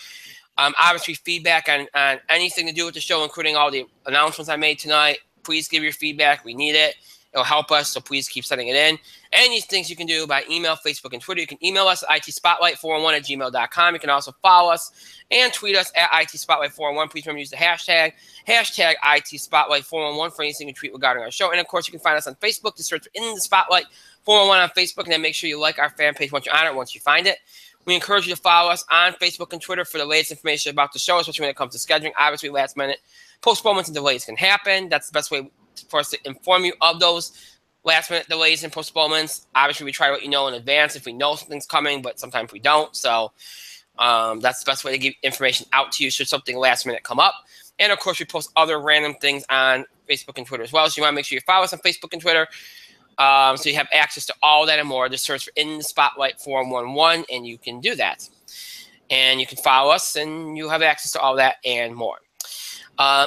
Obviously, feedback on anything to do with the show, including all the announcements I made tonight. Please give your feedback. We need it. It'll help us, so please keep sending it in. Any things you can do by email, Facebook, and Twitter. You can email us at itspotlight411@gmail.com. You can also follow us and tweet us at itspotlight411. Please remember to use the hashtag itspotlight411 for anything you tweet regarding our show. And, of course, you can find us on Facebook. Just search for In the Spotlight 411 on Facebook, and then make sure you like our fan page once you're on it, once you find it. We encourage you to follow us on Facebook and Twitter for the latest information about the show, especially when it comes to scheduling. Obviously, last-minute postponements and delays can happen. That's the best way for us to inform you of those last-minute delays and postponements. Obviously, we try to let you know in advance if we know something's coming, but sometimes we don't. So that's the best way to give information out to you should something last-minute come up. And, of course, we post other random things on Facebook and Twitter as well. So you want to make sure you follow us on Facebook and Twitter so you have access to all that and more. Just search for In the Spotlight 411, and you can do that. And you can follow us, and you have access to all that and more.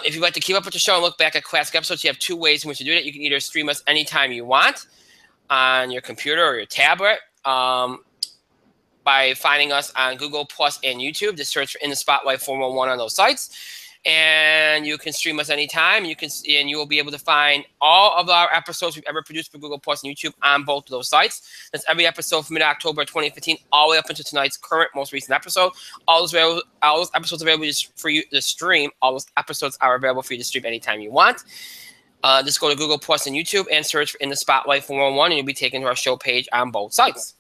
If you'd like to keep up with the show and look back at classic episodes, you have two ways in which to do that. You can either stream us anytime you want on your computer or your tablet by finding us on Google Plus and YouTube. Just search for In the Spotlight 411 on those sites. And you can stream us anytime. And you will be able to find all of our episodes we've ever produced for Google Plus and YouTube on both of those sites. That's every episode from mid-October 2015 all the way up into tonight's current, most recent episode. All those episodes available for you to stream. All those episodes are available for you to stream anytime you want. Just go to Google Plus and YouTube and search for In the Spotlight 411, and you'll be taken to our show page on both sites.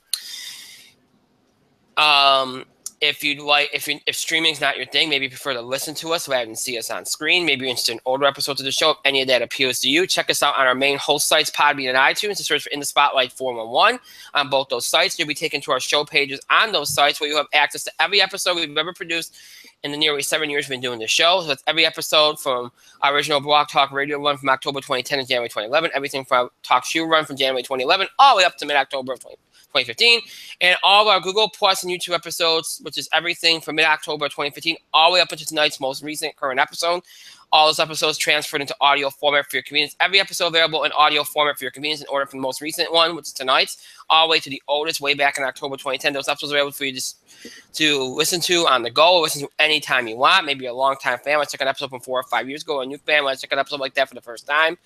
If streaming's not your thing, maybe you prefer to listen to us rather than see us on screen. Maybe you're interested in older episodes of the show. If any of that appeals to you, check us out on our main host sites, Podbean and iTunes, to search for In the Spotlight 411 on both those sites. You'll be taken to our show pages on those sites where you have access to every episode we've ever produced in the nearly 7 years we've been doing the show. So that's every episode from our original Blog Talk Radio run from October 2010 to January 2011, everything from our Talk Shoe run from January 2011 all the way up to mid-October of 2015, and all of our Google Plus and YouTube episodes, which is everything from mid-October 2015 all the way up into tonight's most recent current episode. All those episodes transferred into audio format for your convenience. Every episode available in audio format for your convenience in order from the most recent one, which is tonight's, all the way to the oldest, way back in October 2010. Those episodes are available for you to listen to on the go or listen to anytime you want. Maybe you're a long-time fan. Let's check an episode from 4 or 5 years ago. Or a new fan. Let's check an episode like that for the first time.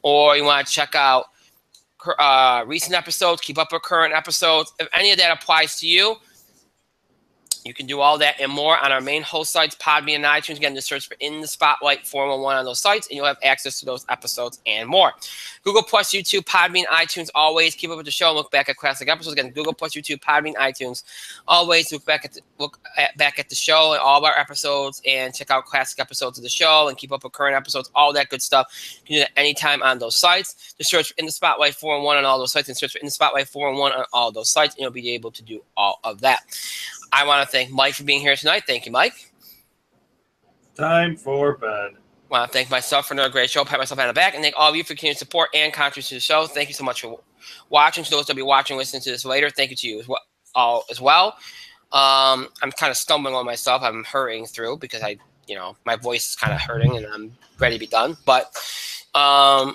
Or you want to check out recent episodes, keep up with current episodes. If any of that applies to you, you can do all that and more on our main host sites, Podbean and iTunes. Again, just search for In the Spotlight 411 on those sites, and you'll have access to those episodes and more. Google Plus, YouTube, Podbean, iTunes, always keep up with the show and look back at classic episodes. Again, Google Plus, YouTube, Podbean, iTunes, always look back at the show and all of our episodes and check out classic episodes of the show and keep up with current episodes, all that good stuff. You can do that anytime on those sites. Just search for In the Spotlight 411 on all those sites and search for In the Spotlight 411 on all those sites, and you'll be able to do all of that. I want to thank Mike for being here tonight. Thank you, Mike. Time for bed. I want to thank myself for another great show, pat myself on the back, and thank all of you for continued support and contributions to the show. Thank you so much for watching. To those that will be watching and listening to this later, thank you to you as well. I'm kind of stumbling on myself. I'm hurrying through because my voice is kind of hurting and I'm ready to be done. But all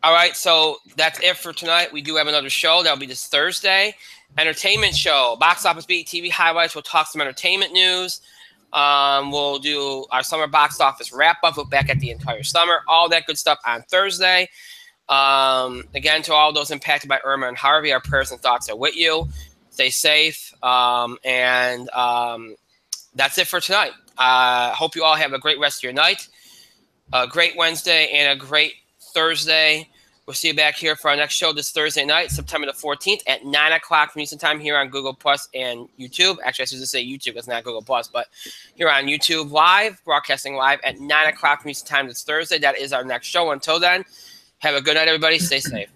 right, so that's it for tonight. We do have another show. That'll be this Thursday. Entertainment show, box office beat, TV highlights. We'll talk some entertainment news. We'll do our summer box office wrap up, look back at the entire summer, all that good stuff on Thursday. Again, to all those impacted by Irma and Harvey, our prayers and thoughts are with you. Stay safe. And that's it for tonight. Hope you all have a great rest of your night, a great Wednesday, and a great Thursday. We'll see you back here for our next show this Thursday night, September the 14th at 9 o'clock from Eastern Time here on Google Plus and YouTube. Actually, I should just say YouTube. It's not Google Plus, but here on YouTube live, broadcasting live at 9 o'clock from Eastern Time this Thursday. That is our next show. Until then, have a good night, everybody. Stay safe.